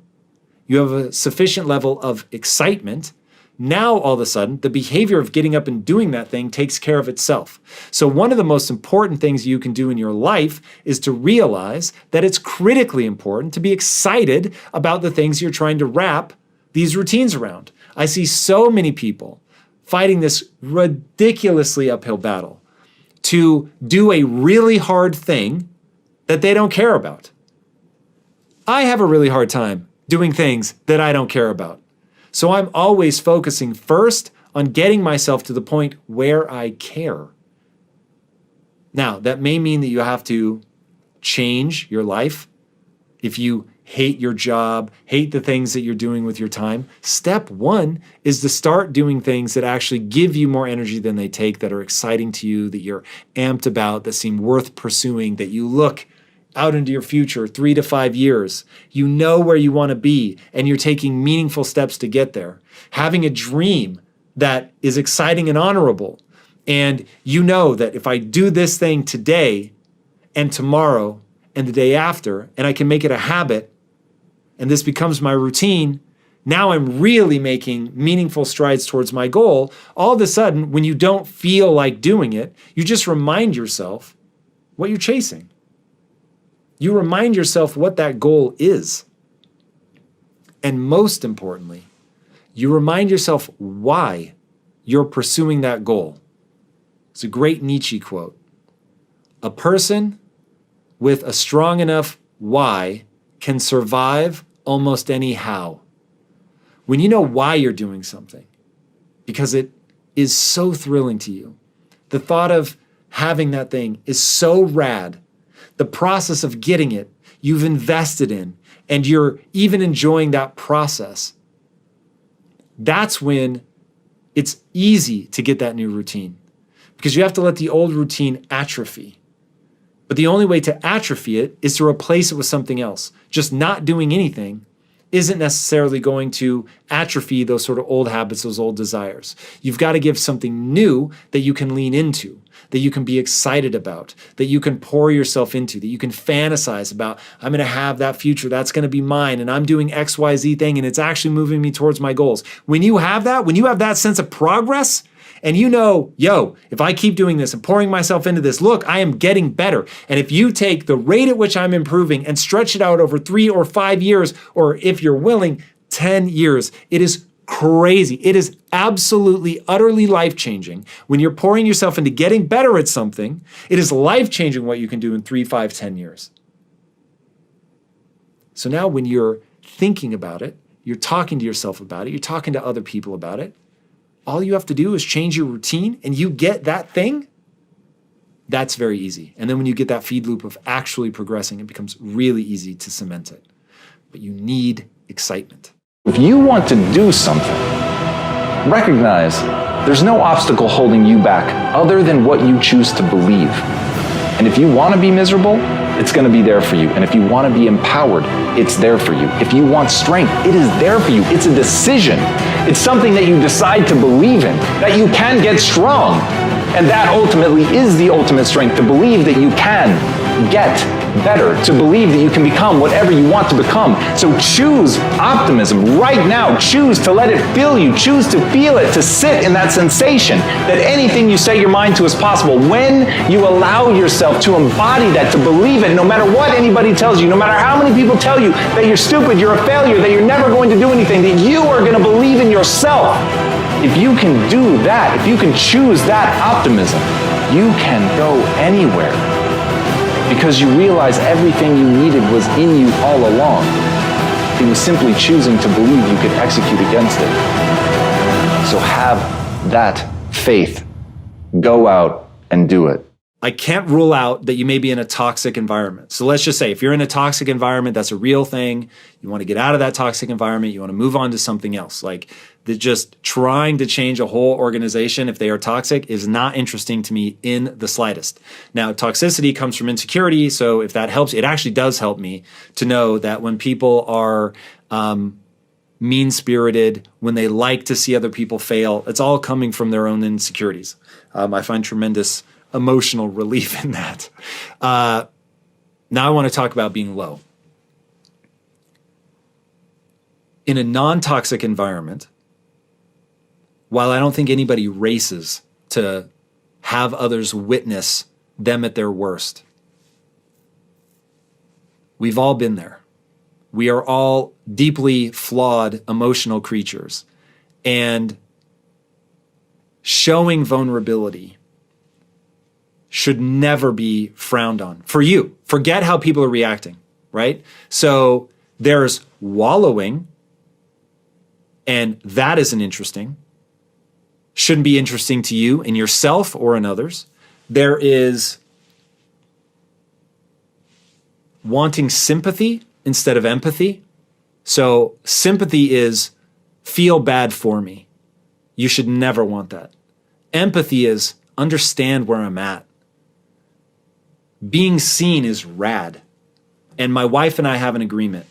you have a sufficient level of excitement. Now, all of a sudden, the behavior of getting up and doing that thing takes care of itself. So one of the most important things you can do in your life is to realize that it's critically important to be excited about the things you're trying to wrap these routines around. I see so many people fighting this ridiculously uphill battle to do a really hard thing that they don't care about. I have a really hard time doing things that I don't care about. So I'm always focusing first on getting myself to the point where I care. Now, that may mean that you have to change your life. If you hate your job, hate the things that you're doing with your time, step one is to start doing things that actually give you more energy than they take, that are exciting to you, that you're amped about, that seem worth pursuing, that you look out into your future 3 to 5 years. You know where you want to be, and you're taking meaningful steps to get there. Having a dream that is exciting and honorable, and you know that if I do this thing today and tomorrow and the day after, and I can make it a habit, and this becomes my routine, now I'm really making meaningful strides towards my goal. All of a sudden, when you don't feel like doing it, you just remind yourself what you're chasing. You remind yourself what that goal is. And most importantly, you remind yourself why you're pursuing that goal. It's a great Nietzsche quote. A person with a strong enough why can survive almost any how. When you know why you're doing something, because it is so thrilling to you, the thought of having that thing is so rad. The process of getting it, you've invested in, and you're even enjoying that process. That's when it's easy to get that new routine, because you have to let the old routine atrophy. But the only way to atrophy it is to replace it with something else. Just not doing anything isn't necessarily going to atrophy those sort of old habits, those old desires. You've got to give something new that you can lean into, that you can be excited about, that you can pour yourself into, that you can fantasize about. I'm going to have that future. That's going to be mine. And I'm doing XYZ thing, and it's actually moving me towards my goals. When you have that sense of progress, and you know, if I keep doing this and pouring myself into this, look, I am getting better. And if you take the rate at which I'm improving and stretch it out over 3 or 5 years, or if you're willing, 10 years, it is crazy. It is absolutely, utterly life-changing. When you're pouring yourself into getting better at something, it is life-changing what you can do in 3, 5, 10 years. So now when you're thinking about it, you're talking to yourself about it, you're talking to other people about it, all you have to do is change your routine and you get that thing. That's very easy. And then when you get that feed loop of actually progressing, it becomes really easy to cement it. But you need excitement. If you want to do something, recognize there's no obstacle holding you back other than what you choose to believe. And if you want to be miserable, it's going to be there for you. And if you want to be empowered, it's there for you. If you want strength, it is there for you. It's a decision. It's something that you decide to believe in, that you can get strong. And that ultimately is the ultimate strength, to believe that you can get better, to believe that you can become whatever you want to become. So choose optimism right now. Choose to let it fill you. Choose to feel it, to sit in that sensation that anything you set your mind to is possible. When you allow yourself to embody that, to believe it, no matter what anybody tells you, no matter how many people tell you that you're stupid, you're a failure, that you're never going to do anything, that you are going to believe in yourself. If you can do that, if you can choose that optimism, you can go anywhere. Because you realize everything you needed was in you all along. It was simply choosing to believe you could execute against it. So have that faith. Go out and do it. I can't rule out that you may be in a toxic environment. So let's just say if you're in a toxic environment, that's a real thing. You want to get out of that toxic environment. You want to move on to something else. Like just trying to change a whole organization if they are toxic is not interesting to me in the slightest. Now, toxicity comes from insecurity. So if that helps, it actually does help me to know that when people are mean-spirited, when they like to see other people fail, it's all coming from their own insecurities. I find tremendous emotional relief in that. Now I want to talk about being low. In a non-toxic environment, while I don't think anybody races to have others witness them at their worst, we've all been there. We are all deeply flawed, emotional creatures. And showing vulnerability should never be frowned on. For you, forget how people are reacting, right? So there's wallowing, and that isn't interesting. Shouldn't be interesting to you in yourself or in others. There is wanting sympathy instead of empathy. So sympathy is feel bad for me. You should never want that. Empathy is understand where I'm at. Being seen is rad. And my wife and I have an agreement.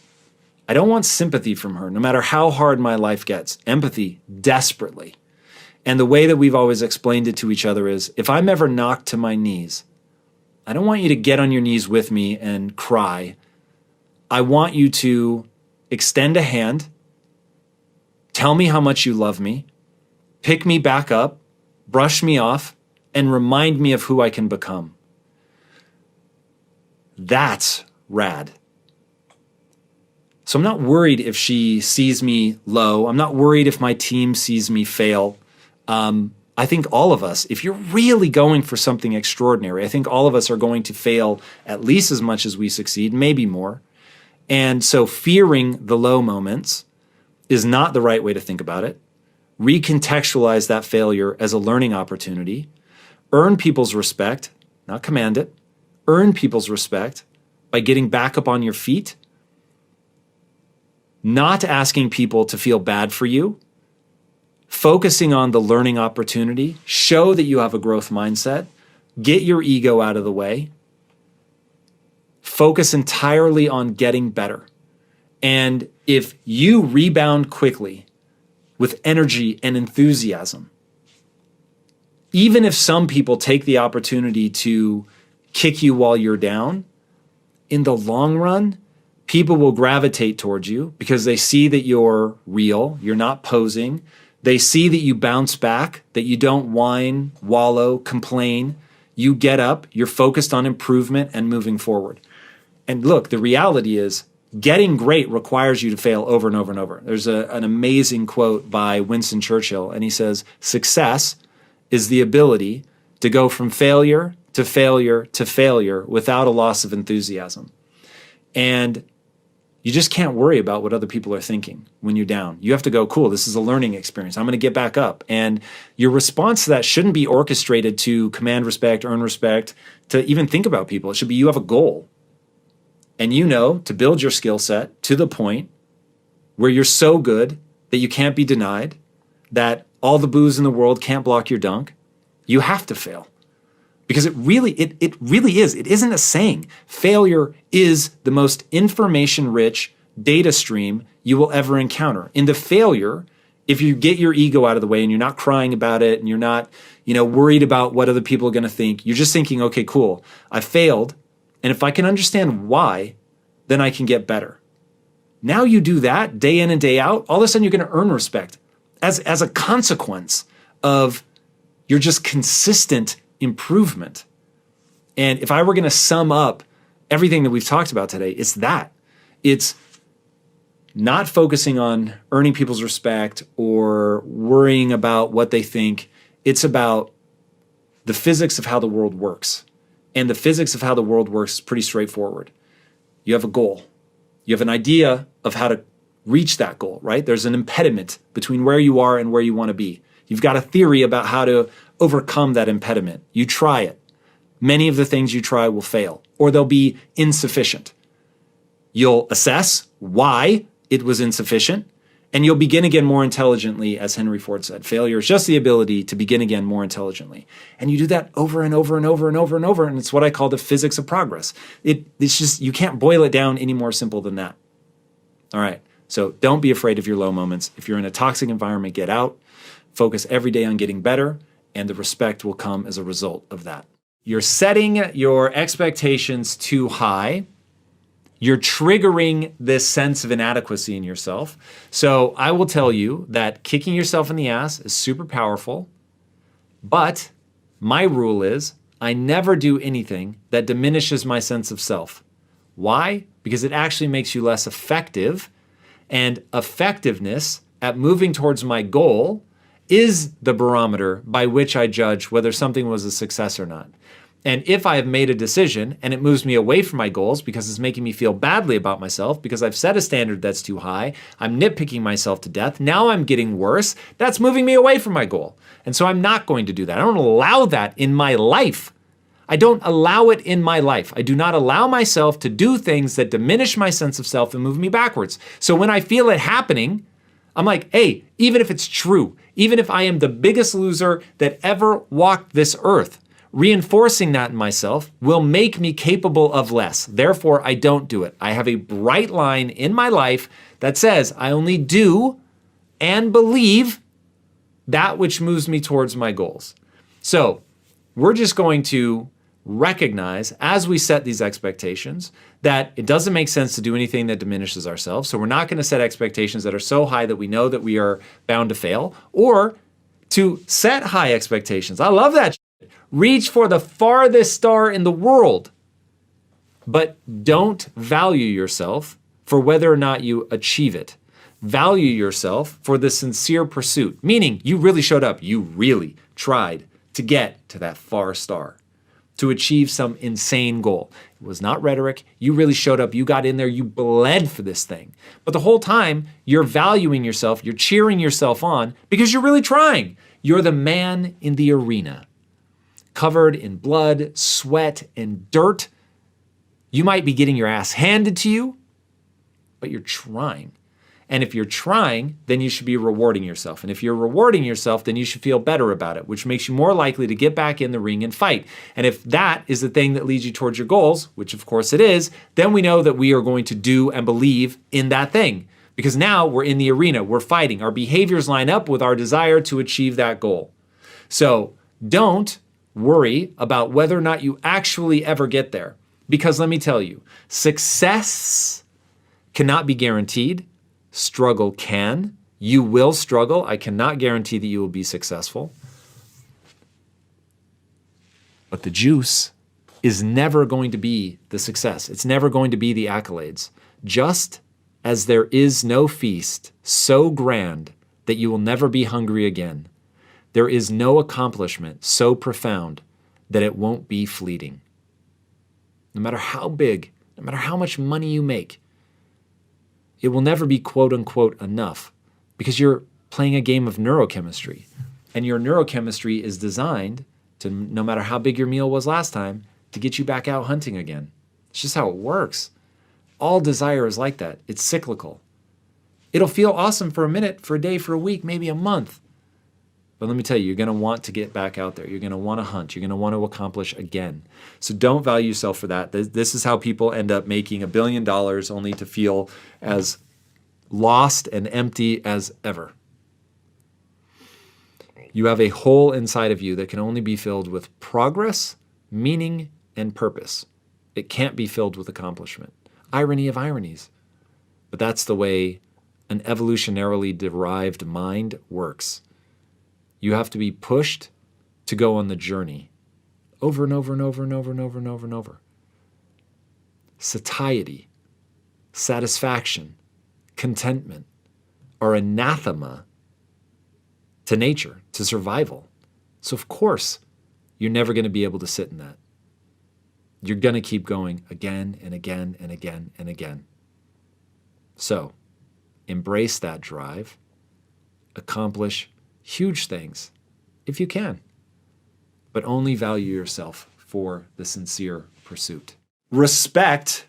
I don't want sympathy from her, no matter how hard my life gets. Empathy, desperately. And the way that we've always explained it to each other is, if I'm ever knocked to my knees, I don't want you to get on your knees with me and cry. I want you to extend a hand, tell me how much you love me, pick me back up, brush me off, and remind me of who I can become. That's rad. So I'm not worried if she sees me low. I'm not worried if my team sees me fail. I think all of us, if you're really going for something extraordinary, I think all of us are going to fail at least as much as we succeed, maybe more. And so fearing the low moments is not the right way to think about it. Recontextualize that failure as a learning opportunity. Earn people's respect, not command it. Earn people's respect by getting back up on your feet, not asking people to feel bad for you, focusing on the learning opportunity, show that you have a growth mindset, get your ego out of the way, focus entirely on getting better. And if you rebound quickly with energy and enthusiasm, even if some people take the opportunity to kick you while you're down, in the long run, people will gravitate towards you because they see that you're real, you're not posing. They see that you bounce back, that you don't whine, wallow, complain. You get up, you're focused on improvement and moving forward. And look, the reality is getting great requires you to fail over and over and over. There's an amazing quote by Winston Churchill, and he says, success is the ability to go from failure to failure to failure without a loss of enthusiasm. And you just can't worry about what other people are thinking when you're down. You have to go, cool, this is a learning experience. I'm going to get back up. And your response to that shouldn't be orchestrated to command respect, earn respect, to even think about people. It should be you have a goal. And you know to build your skill set to the point where you're so good that you can't be denied, that all the booze in the world can't block your dunk. You have to fail. Because it really is. It isn't a saying. Failure is the most information-rich data stream you will ever encounter. In the failure, if you get your ego out of the way and you're not crying about it and you're not, worried about what other people are going to think, you're just thinking, okay, cool, I failed. And if I can understand why, then I can get better. Now you do that day in and day out, all of a sudden you're going to earn respect as a consequence of your just consistent improvement. And if I were going to sum up everything that we've talked about today, it's that. It's not focusing on earning people's respect or worrying about what they think. It's about the physics of how the world works. And the physics of how the world works is pretty straightforward. You have a goal. You have an idea of how to reach that goal, right? There's an impediment between where you are and where you want to be. You've got a theory about how to overcome that impediment. You try it. Many of the things you try will fail, or they'll be insufficient. You'll assess why it was insufficient, and you'll begin again more intelligently, as Henry Ford said. Failure is just the ability to begin again more intelligently. And you do that over and over and over and over and over, and it's what I call the physics of progress. It's just, you can't boil it down any more simple than that. All right, so don't be afraid of your low moments. If you're in a toxic environment, get out. Focus every day on getting better, and the respect will come as a result of that. You're setting your expectations too high. You're triggering this sense of inadequacy in yourself. So I will tell you that kicking yourself in the ass is super powerful, but my rule is I never do anything that diminishes my sense of self. Why? Because it actually makes you less effective, and effectiveness at moving towards my goal is the barometer by which I judge whether something was a success or not. And if I have made a decision and it moves me away from my goals because it's making me feel badly about myself, because I've set a standard that's too high, I'm nitpicking myself to death, now I'm getting worse, that's moving me away from my goal. And so I'm not going to do that. I don't allow that in my life. I don't allow it in my life. I do not allow myself to do things that diminish my sense of self and move me backwards. So when I feel it happening, I'm like, hey, even if it's true, even if I am the biggest loser that ever walked this earth, reinforcing that in myself will make me capable of less. Therefore, I don't do it. I have a bright line in my life that says I only do and believe that which moves me towards my goals. So we're just going to recognize as we set these expectations that it doesn't make sense to do anything that diminishes ourselves. So we're not going to set expectations that are so high that we know that we are bound to fail, or to set high expectations. I love that. Reach for the farthest star in the world, but don't value yourself for whether or not you achieve it. Value yourself for the sincere pursuit, meaning you really showed up. You really tried to get to that far star, to achieve some insane goal. It was not rhetoric. You really showed up. You got in there. You bled for this thing. But the whole time, you're valuing yourself. You're cheering yourself on because you're really trying. You're the man in the arena, covered in blood, sweat, and dirt. You might be getting your ass handed to you, but you're trying. And if you're trying, then you should be rewarding yourself. And if you're rewarding yourself, then you should feel better about it, which makes you more likely to get back in the ring and fight. And if that is the thing that leads you towards your goals, which of course it is, then we know that we are going to do and believe in that thing. Because now we're in the arena, we're fighting. Our behaviors line up with our desire to achieve that goal. So don't worry about whether or not you actually ever get there. Because let me tell you, success cannot be guaranteed. Struggle can. You will struggle. I cannot guarantee that you will be successful. But the juice is never going to be the success. It's never going to be the accolades. Just as there is no feast so grand that you will never be hungry again, there is no accomplishment so profound that it won't be fleeting. No matter how big, no matter how much money you make, it will never be quote unquote enough because you're playing a game of neurochemistry. And your neurochemistry is designed to, no matter how big your meal was last time, to get you back out hunting again. It's just how it works. All desire is like that. It's cyclical. It'll feel awesome for a minute, for a day, for a week, maybe a month. But let me tell you, you're going to want to get back out there. You're going to want to hunt. You're going to want to accomplish again. So don't value yourself for that. This is how people end up making $1 billion only to feel as lost and empty as ever. You have a hole inside of you that can only be filled with progress, meaning, and purpose. It can't be filled with accomplishment. Irony of ironies. But that's the way an evolutionarily derived mind works. You have to be pushed to go on the journey over and over and over and over and over and over and over. Satiety, satisfaction, contentment are anathema to nature, to survival. So of course, you're never going to be able to sit in that. You're going to keep going again and again and again and again. So, embrace that drive. Accomplish huge things if you can, but only value yourself for the sincere pursuit. Respect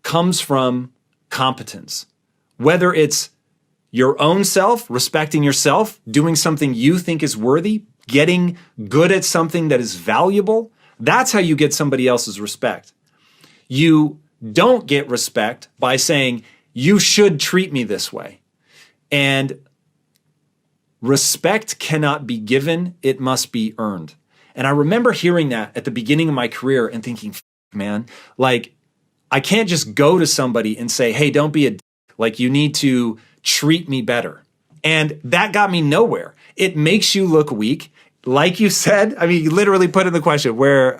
comes from competence. Whether it's your own self, respecting yourself, doing something you think is worthy, getting good at something that is valuable, that's how you get somebody else's respect. You don't get respect by saying, you should treat me this way. And respect cannot be given, it must be earned. And I remember hearing that at the beginning of my career and thinking, man, like, I can't just go to somebody and say, hey, don't be a like, you need to treat me better. And that got me nowhere. It makes you look weak. Like you said, I mean, you literally put in the question where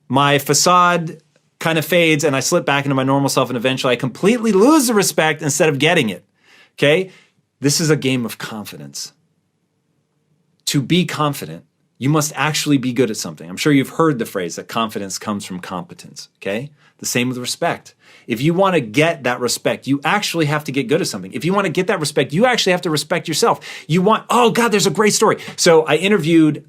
my facade kind of fades and I slip back into my normal self and eventually I completely lose the respect instead of getting it. Okay? This is a game of confidence. To be confident, you must actually be good at something. I'm sure you've heard the phrase that confidence comes from competence. Okay? The same with respect. If you want to get that respect, you actually have to get good at something. If you want to get that respect, you actually have to respect yourself. You want, oh God, there's a great story. So I interviewed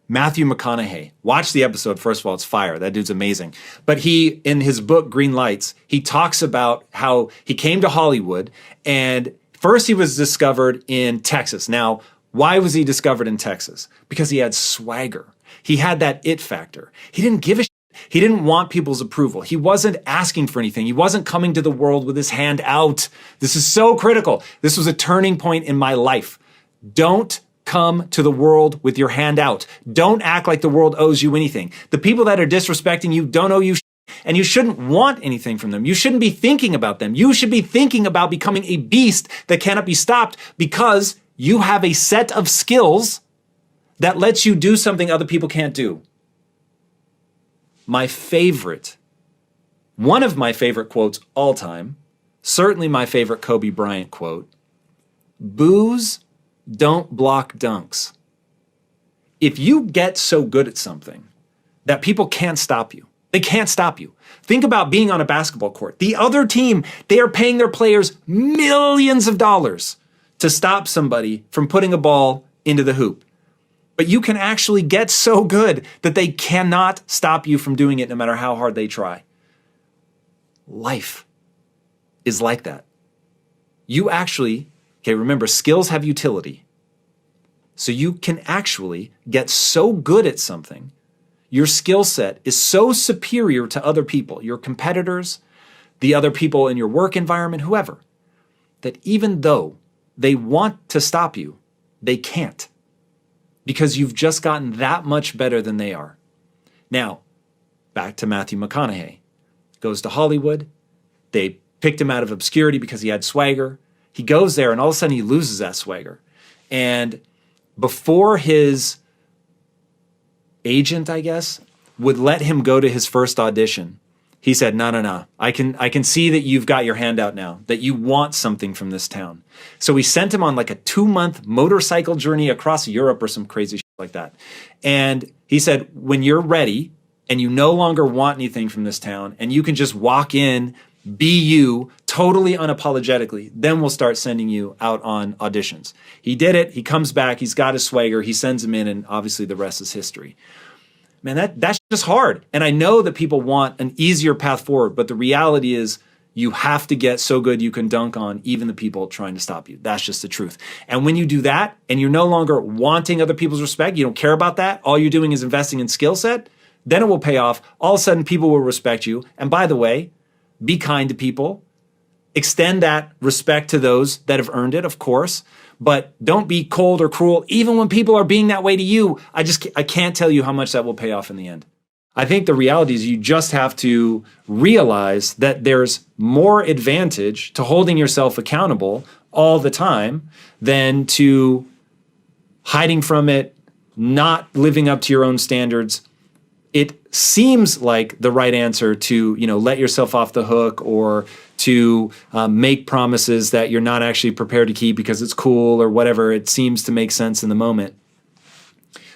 Matthew McConaughey. Watch the episode. First of all, it's fire. That dude's amazing. But he, in his book, Green Lights, he talks about how he came to Hollywood and first he was discovered in Texas. Now, why was he discovered in Texas? Because he had swagger. He had that it factor. He didn't give a shit. He didn't want people's approval. He wasn't asking for anything. He wasn't coming to the world with his hand out. This is so critical. This was a turning point in my life. Don't come to the world with your hand out. Don't act like the world owes you anything. The people that are disrespecting you don't owe you shit, and you shouldn't want anything from them. You shouldn't be thinking about them. You should be thinking about becoming a beast that cannot be stopped because you have a set of skills that lets you do something other people can't do. My favorite, one of my favorite quotes all time, certainly my favorite Kobe Bryant quote, boos don't block dunks. If you get so good at something that people can't stop you, they can't stop you. Think about being on a basketball court. The other team, they are paying their players millions of dollars to stop somebody from putting a ball into the hoop. But you can actually get so good that they cannot stop you from doing it no matter how hard they try. Life is like that. You actually, okay, remember, skills have utility. So you can actually get so good at something, your skill set is so superior to other people, your competitors, the other people in your work environment, whoever, that even though they want to stop you, they can't. Because you've just gotten that much better than they are. Now, back to Matthew McConaughey. Goes to Hollywood. They picked him out of obscurity because he had swagger. He goes there and all of a sudden he loses that swagger. And before his agent, I guess, would let him go to his first audition, he said, no. I can see that you've got your hand out now, that you want something from this town. So he sent him on like a 2-month motorcycle journey across Europe or some crazy shit like that. And he said, when you're ready and you no longer want anything from this town and you can just walk in, be you, totally unapologetically, then we'll start sending you out on auditions. He did it. He comes back. He's got his swagger. He sends him in, and obviously the rest is history. Man, that's just hard. And I know that people want an easier path forward, but the reality is you have to get so good you can dunk on even the people trying to stop you. That's just the truth. And when you do that and you're no longer wanting other people's respect, you don't care about that, all you're doing is investing in skill set, then it will pay off. All of a sudden people will respect you. And by the way, be kind to people. Extend that respect to those that have earned it, of course. But don't be cold or cruel, even when people are being that way to you. I can't tell you how much that will pay off in the end. I think the reality is you just have to realize that there's more advantage to holding yourself accountable all the time than to hiding from it, not living up to your own standards. It seems like the right answer to, let yourself off the hook, or to make promises that you're not actually prepared to keep because it's cool or whatever. It seems to make sense in the moment.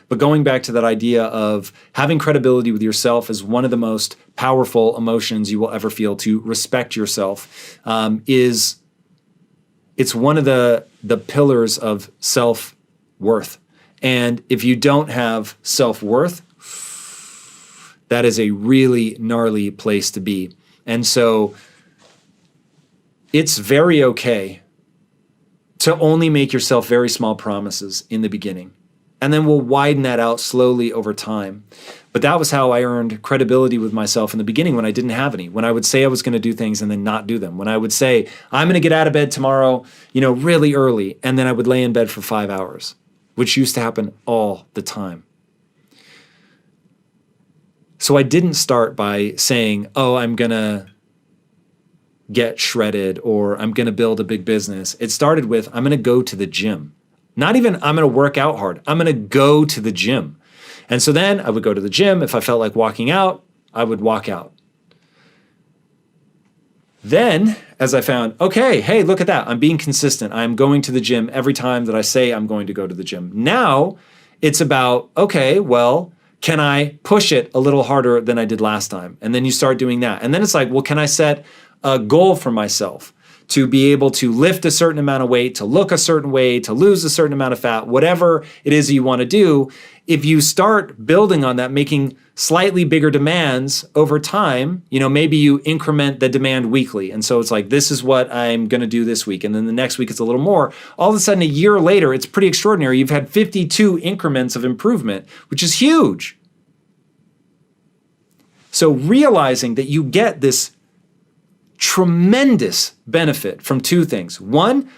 But going back to that idea of having credibility with yourself is one of the most powerful emotions you will ever feel. To respect yourself it's one of the pillars of self-worth. And if you don't have self-worth, that is a really gnarly place to be. And so it's very okay to only make yourself very small promises in the beginning. And then we'll widen that out slowly over time. But that was how I earned credibility with myself in the beginning, when I didn't have any. When I would say I was going to do things and then not do them. When I would say, I'm going to get out of bed tomorrow, really early. And then I would lay in bed for 5 hours, which used to happen all the time. So I didn't start by saying, I'm going to get shredded, or I'm going to build a big business. It started with, I'm going to go to the gym. Not even I'm going to work out hard. I'm going to go to the gym. And so then I would go to the gym. If I felt like walking out, I would walk out. Then, as I found, okay, hey, look at that. I'm being consistent. I'm going to the gym every time that I say I'm going to go to the gym. Now it's about, okay, well, can I push it a little harder than I did last time? And then you start doing that. And then it's like, well, can I set a goal for myself to be able to lift a certain amount of weight, to look a certain way, to lose a certain amount of fat, whatever it is you want to do? If you start building on that, making slightly bigger demands over time, maybe you increment the demand weekly. And so it's like, this is what I'm going to do this week. And then the next week it's a little more. All of a sudden, a year later, it's pretty extraordinary. You've had 52 increments of improvement, which is huge. So realizing that you get this tremendous benefit from two things. One,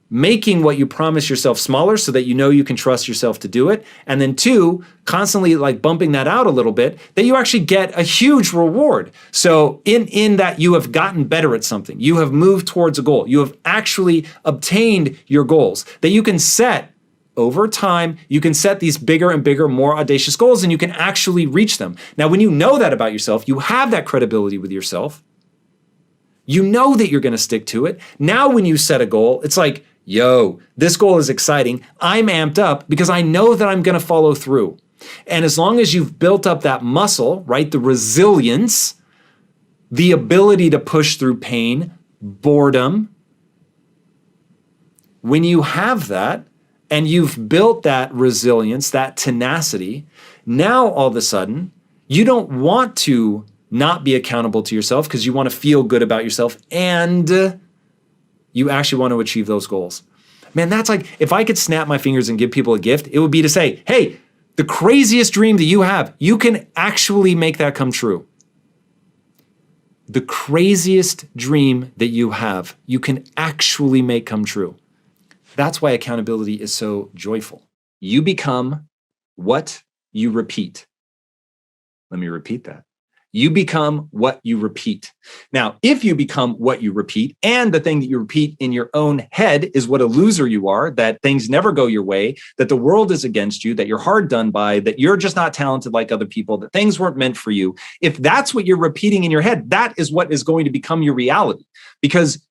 making what you promise yourself smaller so that you can trust yourself to do it. And then two, constantly bumping that out a little bit, that you actually get a huge reward. So in that you have gotten better at something, you have moved towards a goal, you have actually obtained your goals, that you can set over time. You can set these bigger and bigger, more audacious goals, and you can actually reach them. Now, when you know that about yourself, you have that credibility with yourself. You know that you're going to stick to it. Now, when you set a goal, it's like, this goal is exciting. I'm amped up because I know that I'm going to follow through. And as long as you've built up that muscle, right, the resilience, the ability to push through pain, boredom, when you have that and you've built that resilience, that tenacity, now all of a sudden, you don't want to not be accountable to yourself because you want to feel good about yourself, and you actually want to achieve those goals. Man, that's like, if I could snap my fingers and give people a gift, it would be to say, hey, the craziest dream that you have, you can actually make that come true. The craziest dream that you have, you can actually make come true. That's why accountability is so joyful. You become what you repeat. Let me repeat that. You become what you repeat. Now, if you become what you repeat, and the thing that you repeat in your own head is what a loser you are, that things never go your way, that the world is against you, that you're hard done by, that you're just not talented like other people, that things weren't meant for you. If that's what you're repeating in your head, that is what is going to become your reality. Because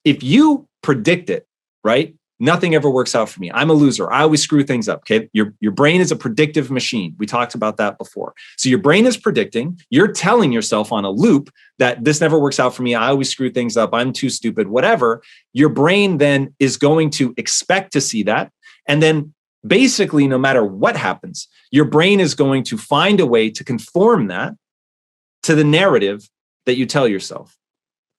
if you predict it, right? Nothing ever works out for me. I'm a loser. I always screw things up. Okay. Your brain is a predictive machine. We talked about that before. So your brain is predicting. You're telling yourself on a loop that this never works out for me. I always screw things up. I'm too stupid, whatever. Your brain then is going to expect to see that. And then basically, no matter what happens, your brain is going to find a way to conform that to the narrative that you tell yourself.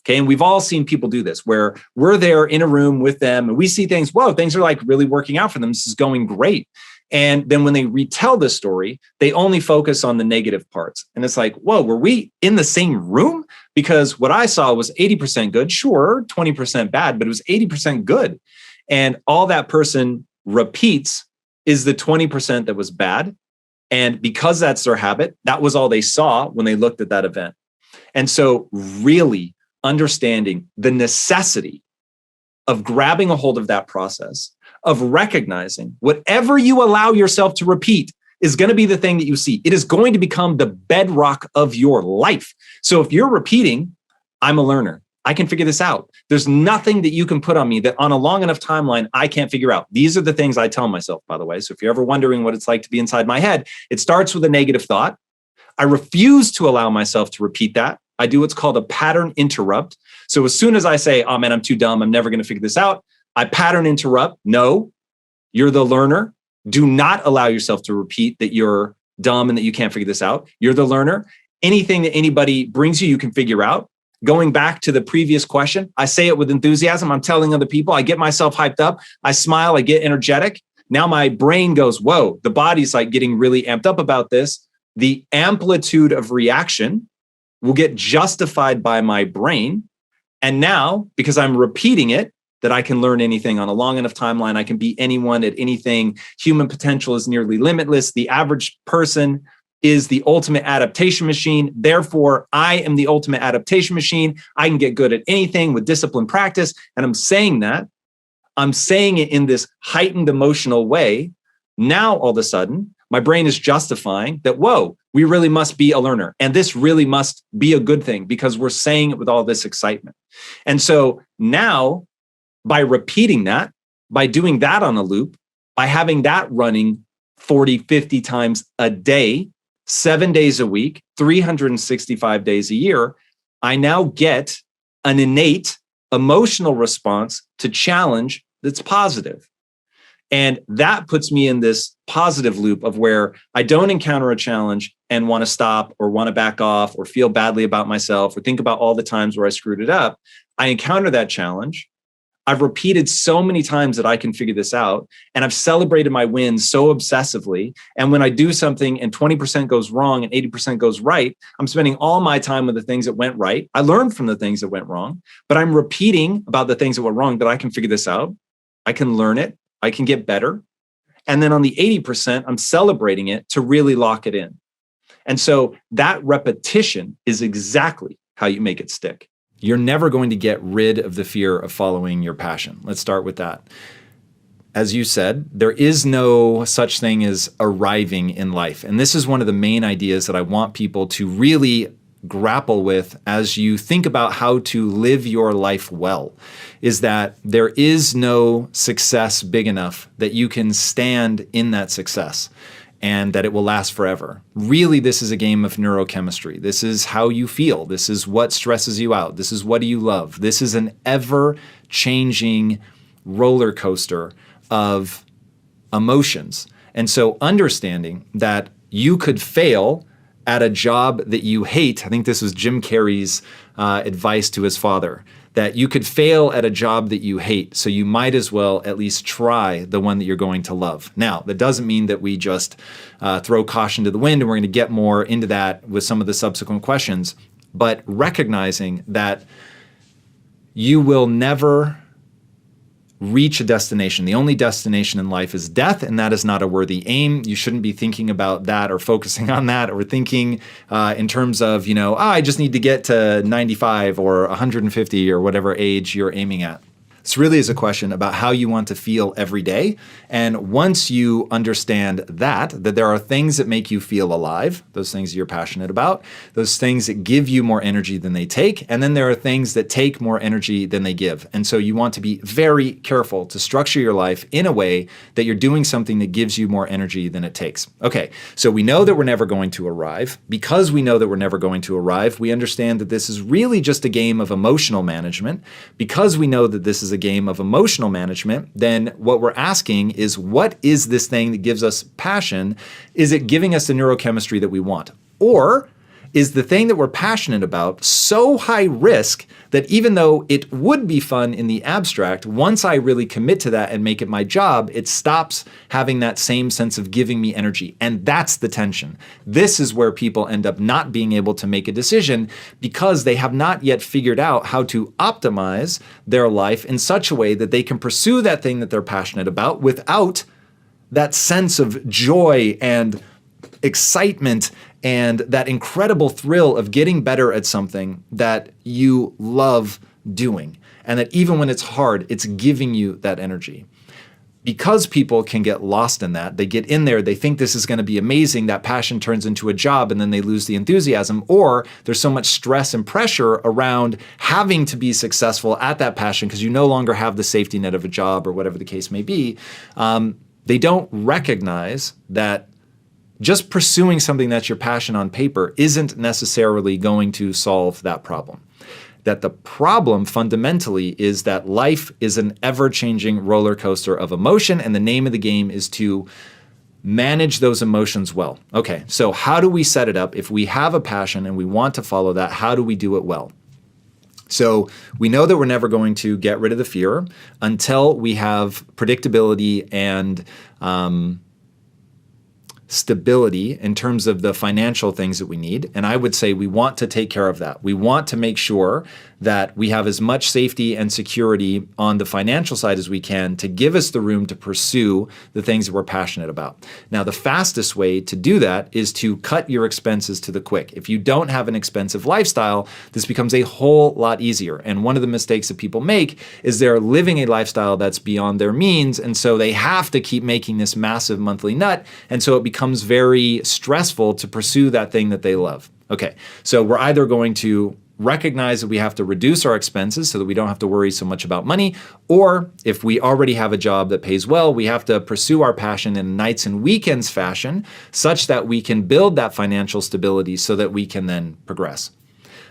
Okay, and we've all seen people do this, where we're there in a room with them and we see things, whoa, things are like really working out for them. This is going great. And then when they retell the story, they only focus on the negative parts. And it's like, whoa, were we in the same room? Because what I saw was 80% good, sure, 20% bad, but it was 80% good. And all that person repeats is the 20% that was bad. And because that's their habit, that was all they saw when they looked at that event. And so really understanding the necessity of grabbing a hold of that process, of recognizing whatever you allow yourself to repeat is going to be the thing that you see. It is going to become the bedrock of your life. So if you're repeating, I'm a learner, I can figure this out. There's nothing that you can put on me that on a long enough timeline, I can't figure out. These are the things I tell myself, by the way. So if you're ever wondering what it's like to be inside my head, it starts with a negative thought. I refuse to allow myself to repeat that. I do what's called a pattern interrupt. So as soon as I say, oh man, I'm too dumb, I'm never going to figure this out, I pattern interrupt. No, you're the learner. Do not allow yourself to repeat that you're dumb and that you can't figure this out. You're the learner. Anything that anybody brings you, you can figure out. Going back to the previous question, I say it with enthusiasm. I'm telling other people, I get myself hyped up. I smile, I get energetic. Now my brain goes, whoa, the body's like getting really amped up about this. The amplitude of reaction will get justified by my brain. And now, because I'm repeating it, that I can learn anything on a long enough timeline, I can be anyone at anything. Human potential is nearly limitless. The average person is the ultimate adaptation machine. Therefore, I am the ultimate adaptation machine. I can get good at anything with discipline practice. And I'm saying that. I'm saying it in this heightened emotional way. Now, all of a sudden, my brain is justifying that, whoa, we really must be a learner. And this really must be a good thing because we're saying it with all this excitement. And so now, by repeating that, by doing that on a loop, by having that running 40, 50 times a day, 7 days a week, 365 days a year, I now get an innate emotional response to challenge that's positive. And that puts me in this positive loop of where I don't encounter a challenge and want to stop or want to back off or feel badly about myself or think about all the times where I screwed it up. I encounter that challenge. I've repeated so many times that I can figure this out. And I've celebrated my wins so obsessively. And when I do something and 20% goes wrong and 80% goes right, I'm spending all my time with the things that went right. I learned from the things that went wrong, but I'm repeating about the things that went wrong that I can figure this out. I can learn it. I can get better. And then on the 80%, I'm celebrating it to really lock it in. And so that repetition is exactly how you make it stick. You're never going to get rid of the fear of following your passion. Let's start with that. As you said, there is no such thing as arriving in life. And this is one of the main ideas that I want people to really grapple with as you think about how to live your life well, is that there is no success big enough that you can stand in that success and that it will last forever. Really, this is a game of neurochemistry. This is how you feel. This is what stresses you out. This is what do you love. This is an ever-changing roller coaster of emotions. And so understanding that you could fail at a job that you hate, I think this was Jim Carrey's advice to his father, that you could fail at a job that you hate, so you might as well at least try the one that you're going to love. Now, that doesn't mean that we just throw caution to the wind, and we're going to get more into that with some of the subsequent questions, but recognizing that you will never reach a destination. The only destination in life is death, and that is not a worthy aim. You shouldn't be thinking about that or focusing on that or thinking in terms of, I just need to get to 95 or 150 or whatever age you're aiming at. This really is a question about how you want to feel every day. And once you understand that there are things that make you feel alive, those things you're passionate about, those things that give you more energy than they take, and then there are things that take more energy than they give. And so you want to be very careful to structure your life in a way that you're doing something that gives you more energy than it takes. Okay, so we know that we're never going to arrive. Because we know that we're never going to arrive, we understand that this is really just a game of emotional management. Because we know that this is a game of emotional management, then what we're asking is, what is this thing that gives us passion? Is it giving us the neurochemistry that we want? Or is the thing that we're passionate about so high risk that even though it would be fun in the abstract, once I really commit to that and make it my job, it stops having that same sense of giving me energy. And that's the tension. This is where people end up not being able to make a decision because they have not yet figured out how to optimize their life in such a way that they can pursue that thing that they're passionate about without that sense of joy and excitement and that incredible thrill of getting better at something that you love doing. And that even when it's hard, it's giving you that energy. Because people can get lost in that, they get in there, they think this is going to be amazing, that passion turns into a job and then they lose the enthusiasm, or there's so much stress and pressure around having to be successful at that passion because you no longer have the safety net of a job or whatever the case may be. They don't recognize that just pursuing something that's your passion on paper isn't necessarily going to solve that problem. That the problem fundamentally is that life is an ever-changing roller coaster of emotion, and the name of the game is to manage those emotions well. Okay, so how do we set it up? If we have a passion and we want to follow that, how do we do it well? So we know that we're never going to get rid of the fear until we have predictability and stability in terms of the financial things that we need. And I would say we want to take care of that. We want to make sure that we have as much safety and security on the financial side as we can to give us the room to pursue the things that we're passionate about. Now, the fastest way to do that is to cut your expenses to the quick. If you don't have an expensive lifestyle, this becomes a whole lot easier. And one of the mistakes that people make is they're living a lifestyle that's beyond their means. And so they have to keep making this massive monthly nut. And so it becomes very stressful to pursue that thing that they love. Okay, so we're either going to recognize that we have to reduce our expenses so that we don't have to worry so much about money, or if we already have a job that pays well, we have to pursue our passion in nights and weekends fashion such that we can build that financial stability so that we can then progress.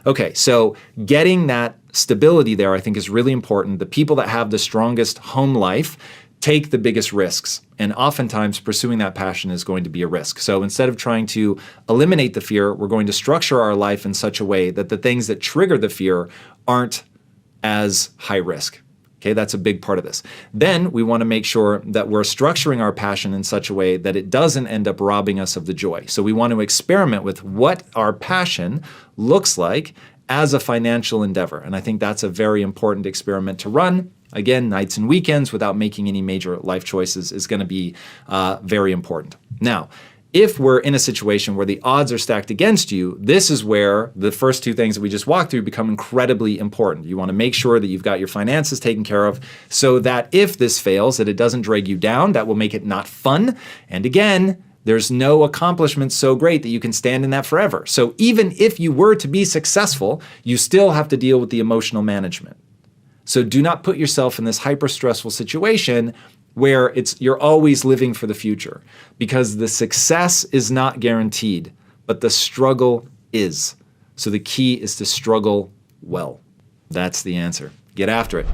Okay, so getting that stability there I think is really important. The people that have the strongest home life take the biggest risks. And oftentimes pursuing that passion is going to be a risk. So instead of trying to eliminate the fear, we're going to structure our life in such a way that the things that trigger the fear aren't as high risk. Okay, that's a big part of this. Then we want to make sure that we're structuring our passion in such a way that it doesn't end up robbing us of the joy. So we want to experiment with what our passion looks like as a financial endeavor. And I think that's a very important experiment to run. Again, nights and weekends without making any major life choices is going to be very important. Now, if we're in a situation where the odds are stacked against you, this is where the first two things that we just walked through become incredibly important. You want to make sure that you've got your finances taken care of so that if this fails, that it doesn't drag you down. That will make it not fun. And again, there's no accomplishment so great that you can stand in that forever. So even if you were to be successful, you still have to deal with the emotional management. So do not put yourself in this hyper-stressful situation where you're always living for the future, because the success is not guaranteed, but the struggle is. So the key is to struggle well. That's the answer. Get after it.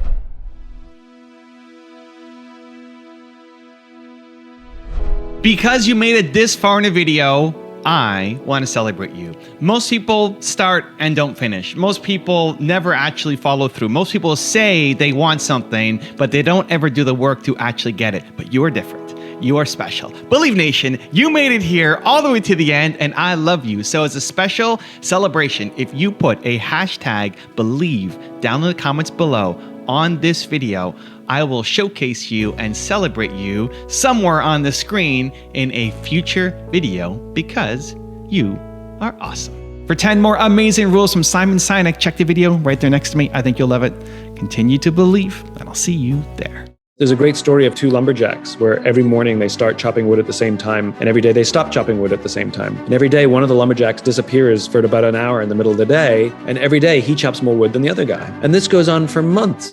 Because you made it this far in a video, I want to celebrate you. Most people start and don't finish. Most people never actually follow through. Most people say they want something, but they don't ever do the work to actually get it. But you are different. You are special. Believe Nation, you made it here all the way to the end, and I love you. So as a special celebration, if you put a hashtag Believe down in the comments below on this video, I will showcase you and celebrate you somewhere on the screen in a future video because you are awesome. For 10 more amazing rules from Simon Sinek, check the video right there next to me. I think you'll love it. Continue to believe, and I'll see you there. There's a great story of two lumberjacks where every morning they start chopping wood at the same time, and every day they stop chopping wood at the same time. And every day one of the lumberjacks disappears for about an hour in the middle of the day, and every day he chops more wood than the other guy. And this goes on for months.